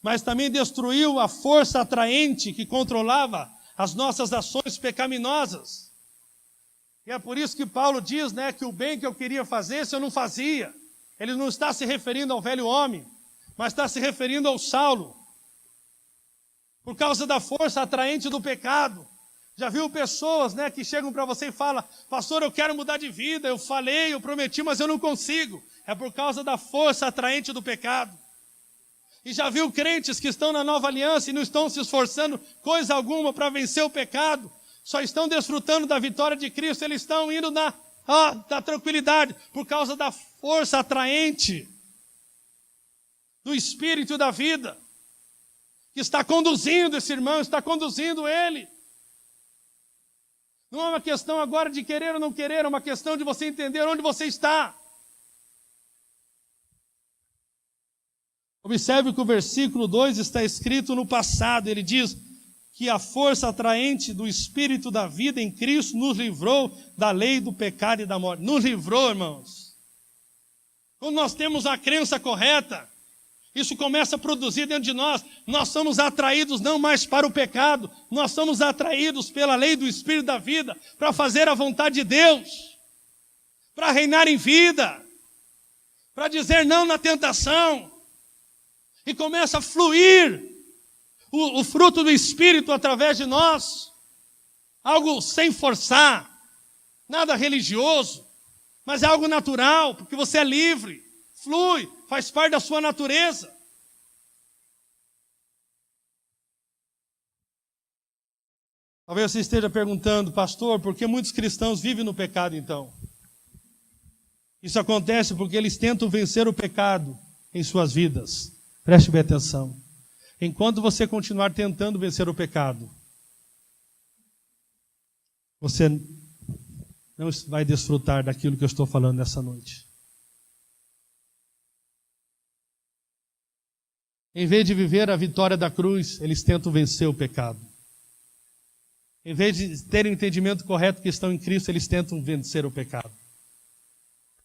mas também destruiu a força atraente que controlava as nossas ações pecaminosas. E é por isso que Paulo diz, né, que o bem que eu queria fazer, se eu não fazia. Ele não está se referindo ao velho homem, mas está se referindo ao Saulo. Por causa da força atraente do pecado. Já viu pessoas, né, que chegam para você e falam, pastor, eu quero mudar de vida, eu falei, eu prometi, mas eu não consigo. É por causa da força atraente do pecado. E já viu crentes que estão na nova aliança e não estão se esforçando coisa alguma para vencer o pecado, só estão desfrutando da vitória de Cristo, eles estão indo da tranquilidade, por causa da força atraente do Espírito da vida, que está conduzindo esse irmão, está conduzindo ele. Não é uma questão agora de querer ou não querer, é uma questão de você entender onde você está. Observe que o versículo 2 está escrito no passado, ele diz que a força atraente do Espírito da vida em Cristo nos livrou da lei do pecado e da morte. Nos livrou, irmãos. Quando nós temos a crença correta, isso começa a produzir dentro de nós. Nós somos atraídos não mais para o pecado, nós somos atraídos pela lei do Espírito da vida, para fazer a vontade de Deus, para reinar em vida, para dizer não na tentação. E começa a fluir o fruto do Espírito através de nós. Algo sem forçar, nada religioso, mas é algo natural, porque você é livre, flui, faz parte da sua natureza. Talvez você esteja perguntando, pastor, por que muitos cristãos vivem no pecado então? Isso acontece porque eles tentam vencer o pecado em suas vidas. Preste bem atenção. Enquanto você continuar tentando vencer o pecado, você não vai desfrutar daquilo que eu estou falando nessa noite. Em vez de viver a vitória da cruz, eles tentam vencer o pecado. Em vez de terem o entendimento correto que estão em Cristo, eles tentam vencer o pecado.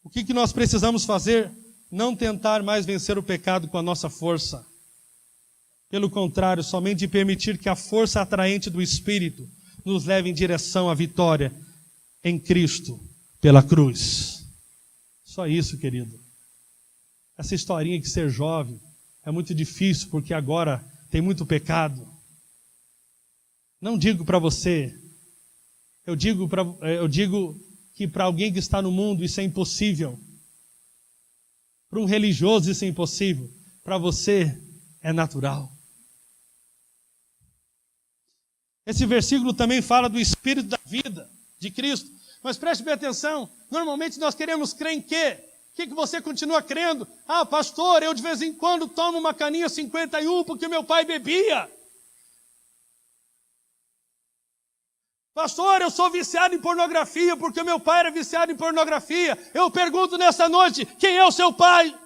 O que nós precisamos fazer? Não tentar mais vencer o pecado com a nossa força. Pelo contrário, somente permitir que a força atraente do Espírito nos leve em direção à vitória em Cristo, pela cruz. Só isso, querido. Essa historinha de ser jovem é muito difícil, porque agora tem muito pecado. Não digo para você, eu digo que para alguém que está no mundo isso é impossível. Para um religioso isso é impossível. Para você é natural. Esse versículo também fala do Espírito da vida de Cristo. Mas preste bem atenção, normalmente nós queremos crer em quê? O que você continua crendo? Ah, pastor, eu de vez em quando tomo uma caninha 51 porque meu pai bebia. Pastor, eu sou viciado em pornografia porque meu pai era viciado em pornografia. Eu pergunto nessa noite, quem é o seu pai?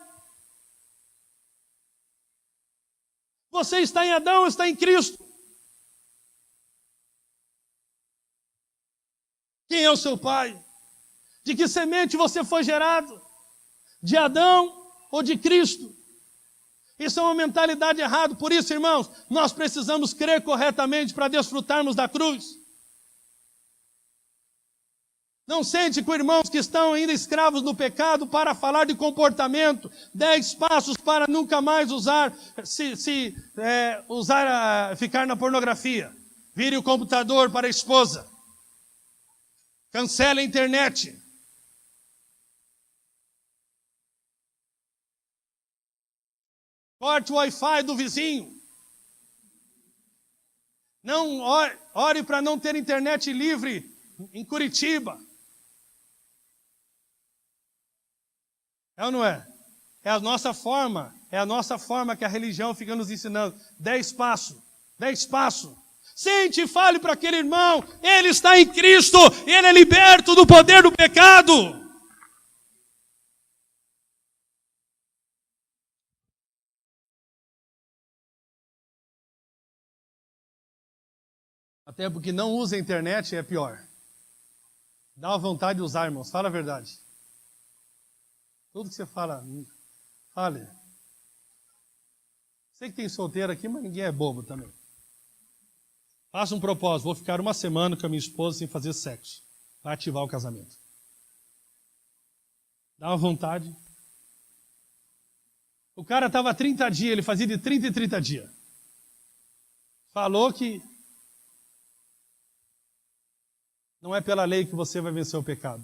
Você está em Adão ou está em Cristo? Quem é o seu pai? De que semente você foi gerado? De Adão ou de Cristo? Isso é uma mentalidade errada. Por isso, irmãos, nós precisamos crer corretamente para desfrutarmos da cruz. Não sente com irmãos que estão ainda escravos do pecado para falar de comportamento. 10 passos para nunca mais ficar na pornografia. Vire o computador para a esposa. Cancele a internet. Corte o Wi-Fi do vizinho. Não ore para não ter internet livre em Curitiba. É ou não é? É a nossa forma que a religião fica nos ensinando. 10 passos. Sente e fale para aquele irmão, ele está em Cristo, ele é liberto do poder do pecado. Até porque não usa a internet é pior. Dá uma vontade de usar, irmãos, fala a verdade. Tudo que você fala, fale. Sei que tem solteiro aqui, mas ninguém é bobo também. Faça um propósito, vou ficar 1 semana com a minha esposa sem fazer sexo. Vai ativar o casamento. Dá uma vontade. O cara estava 30 dias, ele fazia de 30 em 30 dias. Falou que não é pela lei que você vai vencer o pecado.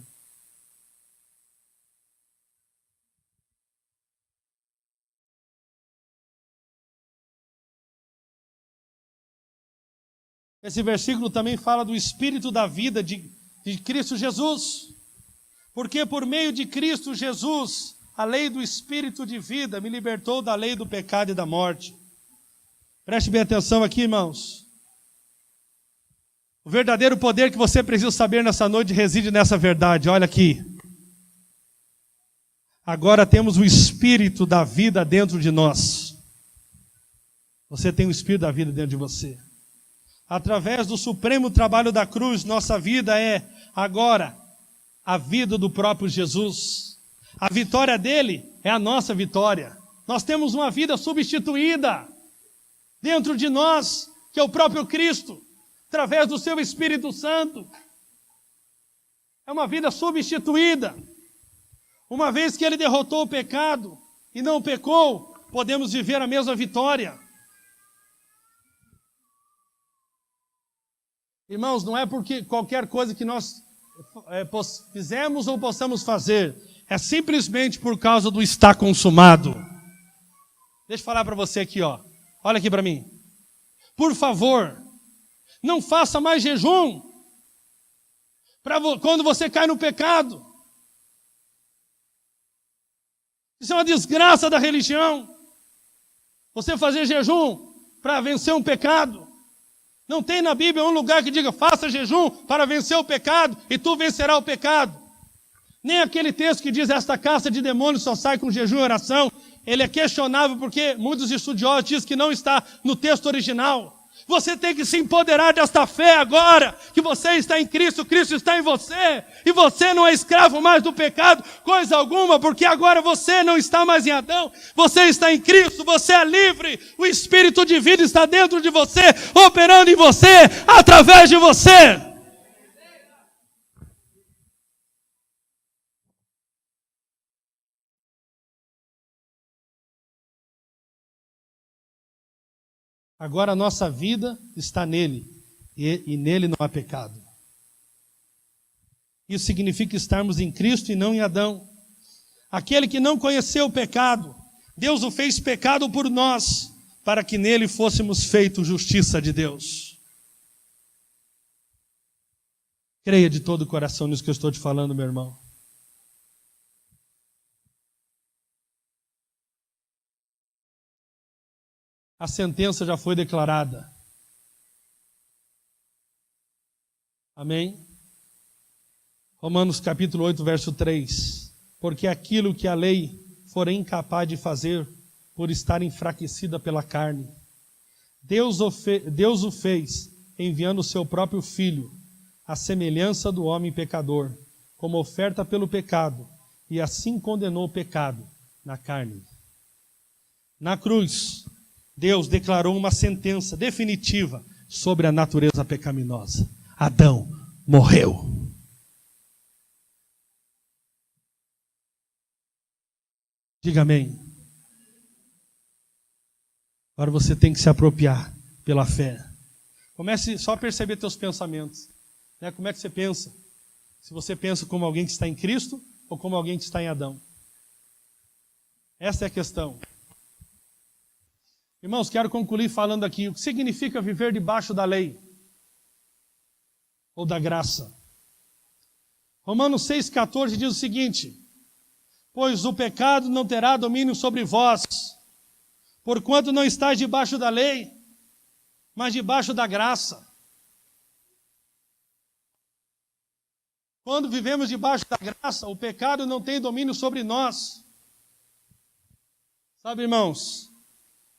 Esse versículo também fala do Espírito da vida de Cristo Jesus. Porque por meio de Cristo Jesus, a lei do Espírito de vida me libertou da lei do pecado e da morte. Preste bem atenção aqui, irmãos. O verdadeiro poder que você precisa saber nessa noite reside nessa verdade. Olha aqui. Agora temos o Espírito da vida dentro de nós. Você tem o Espírito da vida dentro de você. Através do supremo trabalho da cruz, nossa vida é agora a vida do próprio Jesus. A vitória dele é a nossa vitória. Nós temos uma vida substituída dentro de nós, que é o próprio Cristo, através do seu Espírito Santo. É uma vida substituída. Uma vez que ele derrotou o pecado e não pecou, podemos viver a mesma vitória. Irmãos, não é porque qualquer coisa que nós fizemos ou possamos fazer, é simplesmente por causa do está consumado. Deixa eu falar para você aqui, ó. Olha aqui para mim. Por favor, não faça mais jejum quando você cai no pecado. Isso é uma desgraça da religião. Você fazer jejum para vencer um pecado. Não tem na Bíblia um lugar que diga, faça jejum para vencer o pecado e tu vencerás o pecado. Nem aquele texto que diz, esta casta de demônios só sai com jejum e oração. Ele é questionável porque muitos estudiosos dizem que não está no texto original. Você tem que se empoderar desta fé agora, que você está em Cristo, Cristo está em você, e você não é escravo mais do pecado, coisa alguma, porque agora você não está mais em Adão, você está em Cristo, você é livre, o Espírito de vida está dentro de você, operando em você, através de você. Agora a nossa vida está nele, e nele não há pecado. Isso significa estarmos em Cristo e não em Adão. Aquele que não conheceu o pecado, Deus o fez pecado por nós, para que nele fôssemos feitos justiça de Deus. Creia de todo o coração nisso que eu estou te falando, meu irmão. A sentença já foi declarada. Amém? Romanos capítulo 8, verso 3. Porque aquilo que a lei for incapaz de fazer, por estar enfraquecida pela carne, Deus o fez, enviando o seu próprio Filho, à semelhança do homem pecador, como oferta pelo pecado, e assim condenou o pecado na carne. Na cruz, Deus declarou uma sentença definitiva sobre a natureza pecaminosa. Adão morreu. Diga amém. Agora você tem que se apropriar pela fé. Comece só a perceber teus pensamentos. Né? Como é que você pensa? Se você pensa como alguém que está em Cristo ou como alguém que está em Adão. Essa é a questão. Irmãos, quero concluir falando aqui o que significa viver debaixo da lei ou da graça. Romanos 6,14 diz o seguinte: pois o pecado não terá domínio sobre vós, porquanto não estáis debaixo da lei, mas debaixo da graça. Quando vivemos debaixo da graça, o pecado não tem domínio sobre nós. Sabe, irmãos?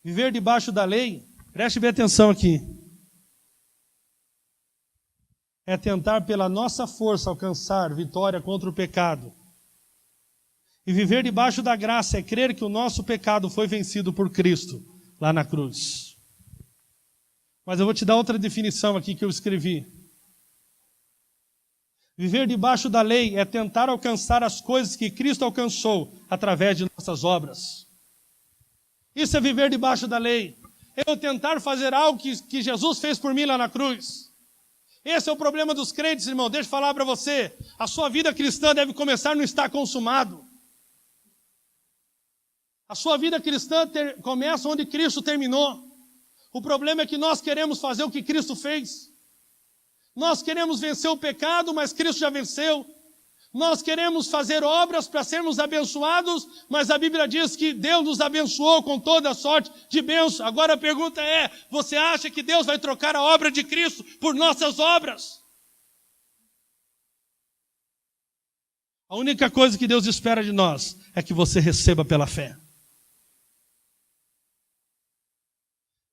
Viver debaixo da lei, preste bem atenção aqui, é tentar pela nossa força alcançar vitória contra o pecado. E viver debaixo da graça é crer que o nosso pecado foi vencido por Cristo, lá na cruz. Mas eu vou te dar outra definição aqui que eu escrevi. Viver debaixo da lei é tentar alcançar as coisas que Cristo alcançou através de nossas obras. Isso é viver debaixo da lei. É eu tentar fazer algo que Jesus fez por mim lá na cruz. Esse é o problema dos crentes, irmão. Deixa eu falar para você. A sua vida cristã deve começar no estar consumado. A sua vida cristã começa onde Cristo terminou. O problema é que nós queremos fazer o que Cristo fez. Nós queremos vencer o pecado, mas Cristo já venceu. Nós queremos fazer obras para sermos abençoados, mas a Bíblia diz que Deus nos abençoou com toda sorte de bênção. Agora a pergunta é, você acha que Deus vai trocar a obra de Cristo por nossas obras? A única coisa que Deus espera de nós é que você receba pela fé.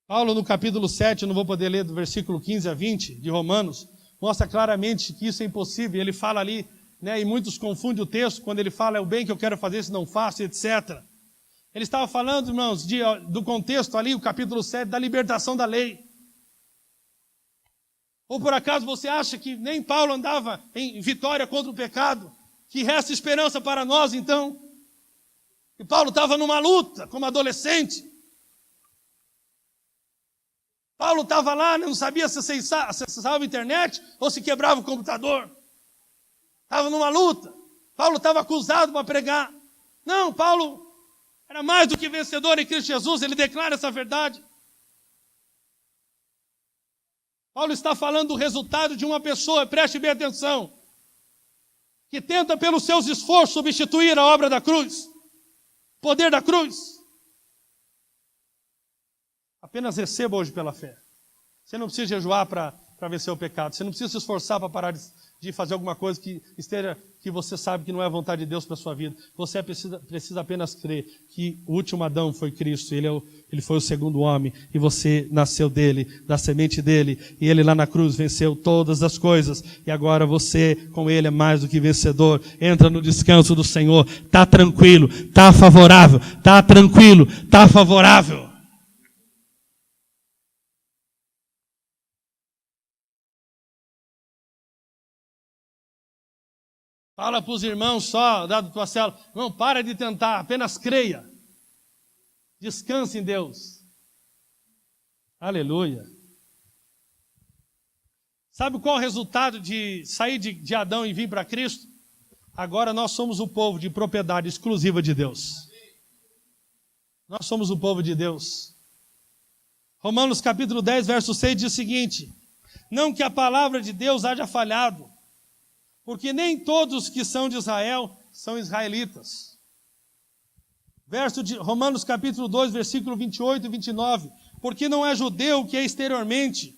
Paulo, no capítulo 7, eu não vou poder ler do versículo 15 a 20 de Romanos, mostra claramente que isso é impossível. Ele fala ali, e muitos confundem o texto quando ele fala, é o bem que eu quero fazer, se não faço, etc. Ele estava falando, irmãos, do contexto ali, o capítulo 7, da libertação da lei. Ou por acaso você acha que nem Paulo andava em vitória contra o pecado? Que resta esperança para nós, então? E Paulo estava numa luta, como adolescente. Paulo estava lá, não sabia se acessava a internet ou se quebrava o computador. Estava numa luta. Paulo estava acusado para pregar. Não, Paulo era mais do que vencedor em Cristo Jesus, ele declara essa verdade. Paulo está falando do resultado de uma pessoa, preste bem atenção, que tenta pelos seus esforços substituir a obra da cruz, poder da cruz. Apenas receba hoje pela fé. Você não precisa jejuar para vencer o pecado. Você não precisa se esforçar para parar de fazer alguma coisa que você sabe que não é a vontade de Deus para a sua vida. Você precisa apenas crer que o último Adão foi Cristo. Ele foi o segundo homem. E você nasceu dele, da semente dele. E ele lá na cruz venceu todas as coisas. E agora você, com ele, é mais do que vencedor. Entra no descanso do Senhor. Está tranquilo, está favorável. Está tranquilo, está favorável. Fala para os irmãos só, dado tua célula, não para de tentar, apenas creia. Descanse em Deus. Aleluia. Sabe qual é o resultado de sair de Adão e vir para Cristo? Agora nós somos o povo de propriedade exclusiva de Deus. Nós somos o povo de Deus. Romanos capítulo 10, verso 6 diz o seguinte: não que a palavra de Deus haja falhado, porque nem todos que são de Israel são israelitas. Verso de Romanos capítulo 2, versículo 28 e 29. Porque não é judeu o que é exteriormente,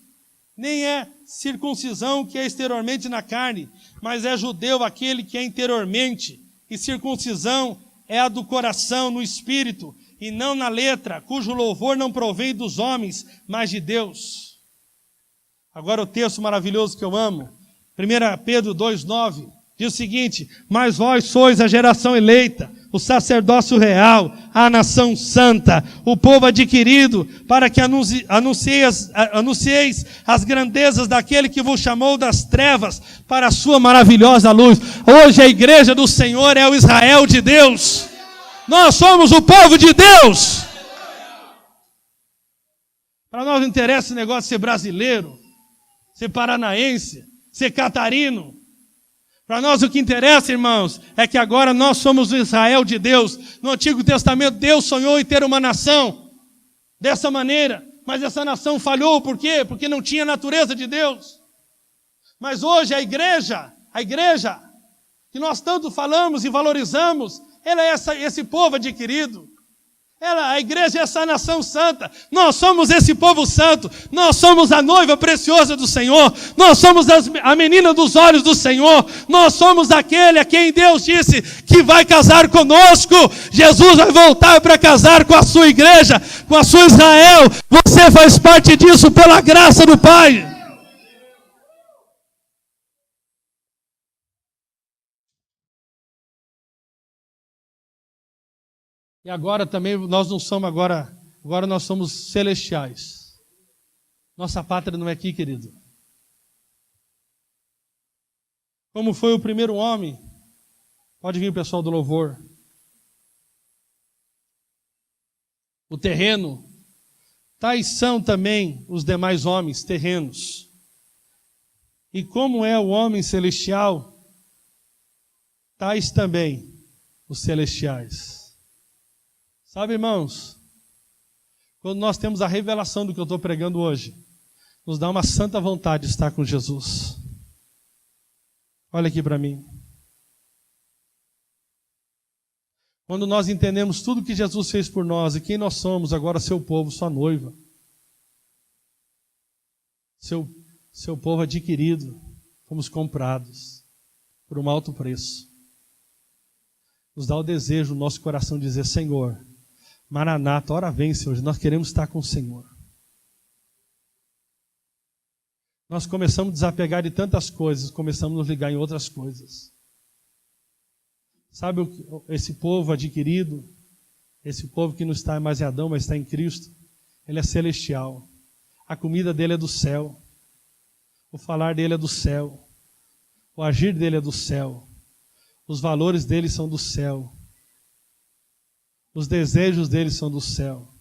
nem é circuncisão o que é exteriormente na carne, mas é judeu aquele que é interiormente, e circuncisão é a do coração, no espírito, e não na letra, cujo louvor não provém dos homens, mas de Deus. Agora o texto maravilhoso que eu amo, 1 Pedro 2,9, diz o seguinte: mas vós sois a geração eleita, o sacerdócio real, a nação santa, o povo adquirido, para que anuncieis as grandezas daquele que vos chamou das trevas para a sua maravilhosa luz. Hoje a igreja do Senhor é o Israel de Deus. Nós somos o povo de Deus. Para nós não interessa esse negócio de ser brasileiro, ser paranaense, ser catarino. Para nós o que interessa, irmãos, é que agora nós somos o Israel de Deus. No Antigo Testamento, Deus sonhou em ter uma nação dessa maneira, mas essa nação falhou. Por quê? Porque não tinha a natureza de Deus. Mas hoje a igreja que nós tanto falamos e valorizamos, ela é esse povo adquirido. A igreja é essa nação santa. Nós somos esse povo santo. Nós somos a noiva preciosa do Senhor. Nós somos a menina dos olhos do Senhor. Nós somos aquele a quem Deus disse que vai casar conosco. Jesus vai voltar para casar com a sua igreja, com a sua Israel. Você faz parte disso pela graça do Pai. E agora também nós não somos agora nós somos celestiais. Nossa pátria não é aqui, querido. Como foi o primeiro homem? Pode vir o pessoal do louvor. O terreno. Tais são também os demais homens terrenos. E como é o homem celestial, tais também os celestiais. Sabe, irmãos, quando nós temos a revelação do que eu estou pregando hoje, nos dá uma santa vontade de estar com Jesus. Olha aqui para mim. Quando nós entendemos tudo que Jesus fez por nós e quem nós somos, agora seu povo, sua noiva, seu povo adquirido, fomos comprados por um alto preço. Nos dá o desejo no nosso coração de dizer: Senhor, Maranata, ora vem, Senhor, nós queremos estar com o Senhor. Nós começamos a desapegar de tantas coisas, começamos a nos ligar em outras coisas. Sabe, esse povo adquirido, esse povo que não está mais em Adão, mas está em Cristo, ele é celestial. A comida dele é do céu. O falar dele é do céu. O agir dele é do céu. Os valores dele são do céu. Os desejos dele são do céu.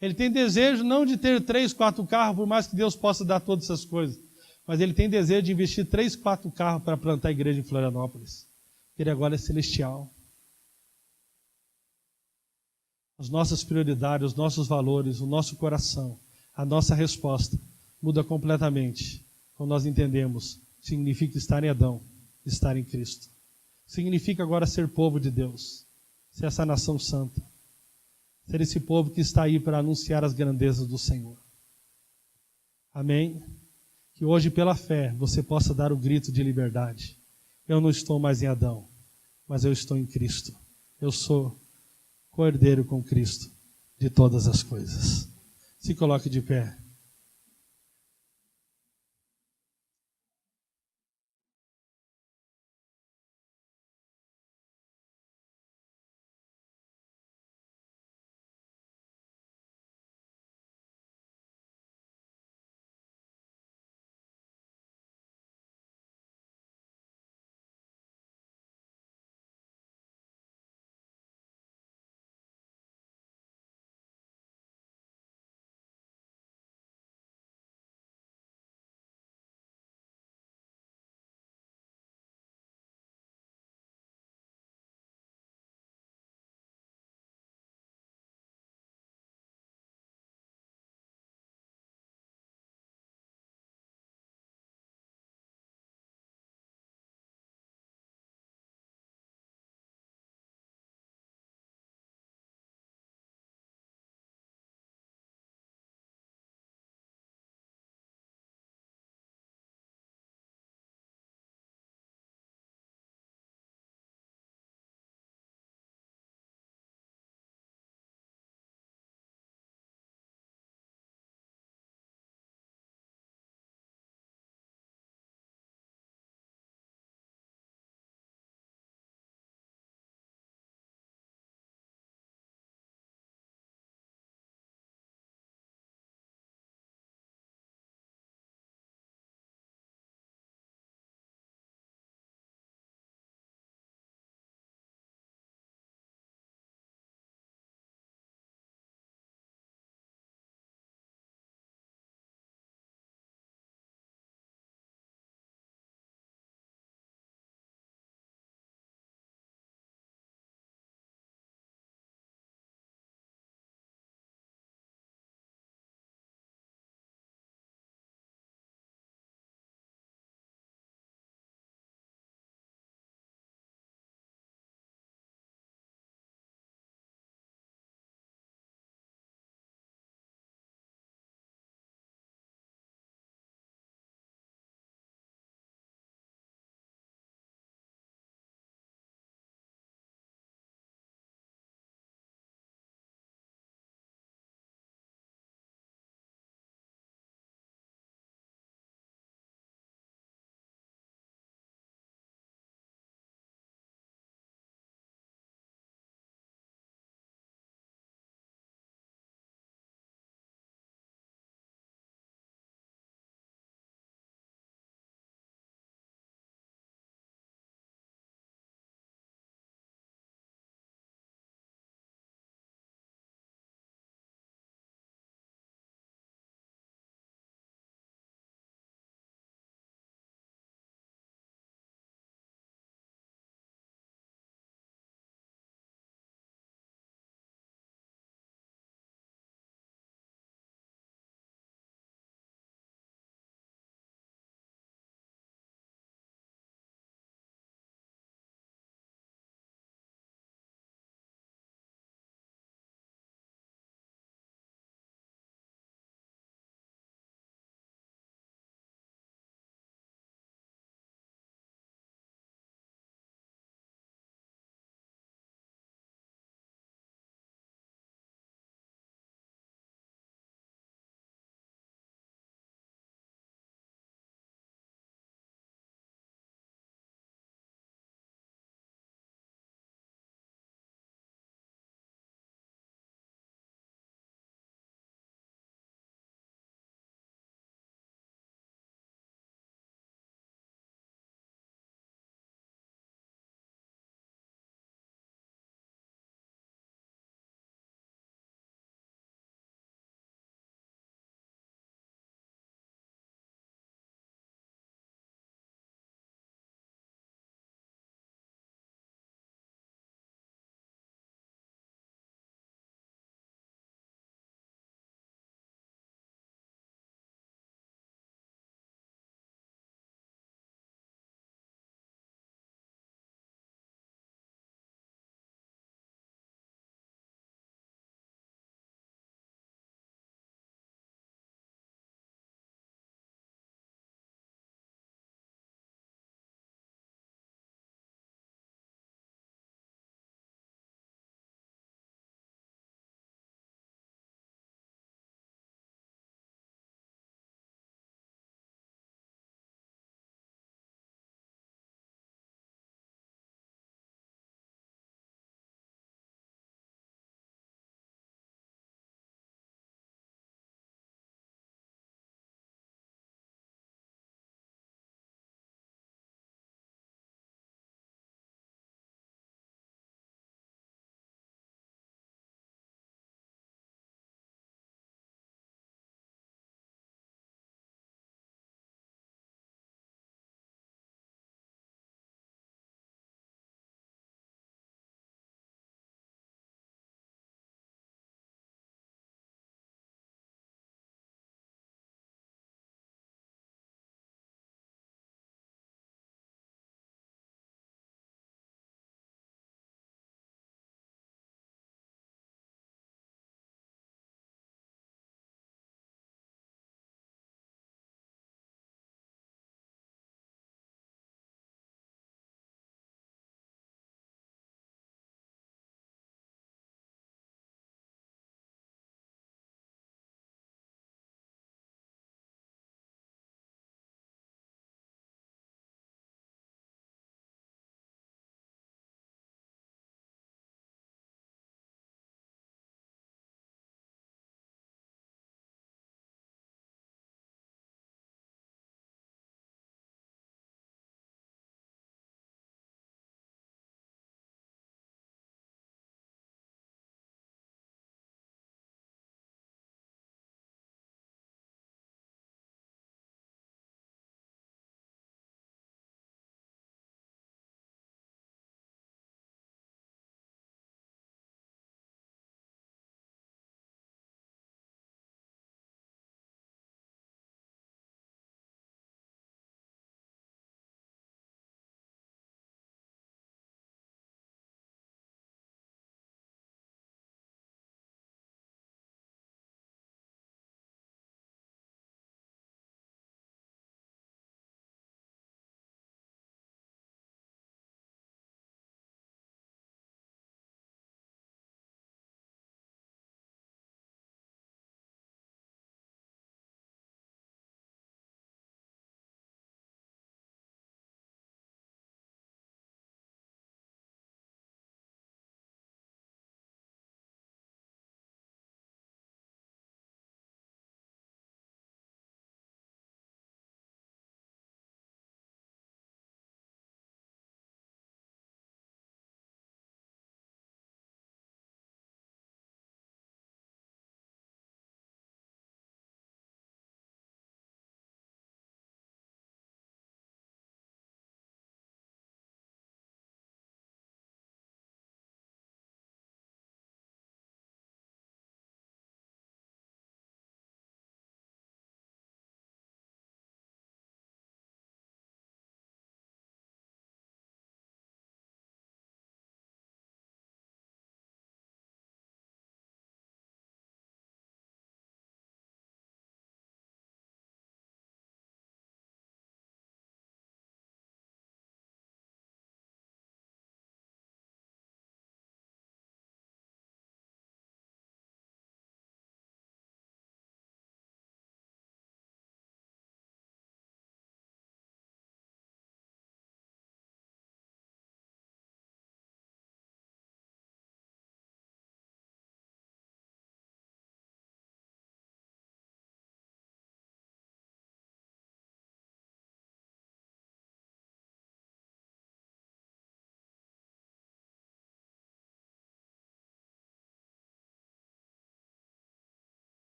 Ele tem desejo não de ter 3, 4 carros, por mais que Deus possa dar todas essas coisas, mas ele tem desejo de investir 3, 4 carros para plantar a igreja em Florianópolis. Ele agora é celestial. As nossas prioridades, os nossos valores, o nosso coração, a nossa resposta muda completamente quando nós entendemos o que significa estar em Adão, estar em Cristo. Significa agora ser povo de Deus, ser essa nação santa, ser esse povo que está aí para anunciar as grandezas do Senhor. Amém? Que hoje, pela fé, você possa dar o grito de liberdade. Eu não estou mais em Adão, mas eu estou em Cristo. Eu sou co-herdeiro com Cristo de todas as coisas. Se coloque de pé.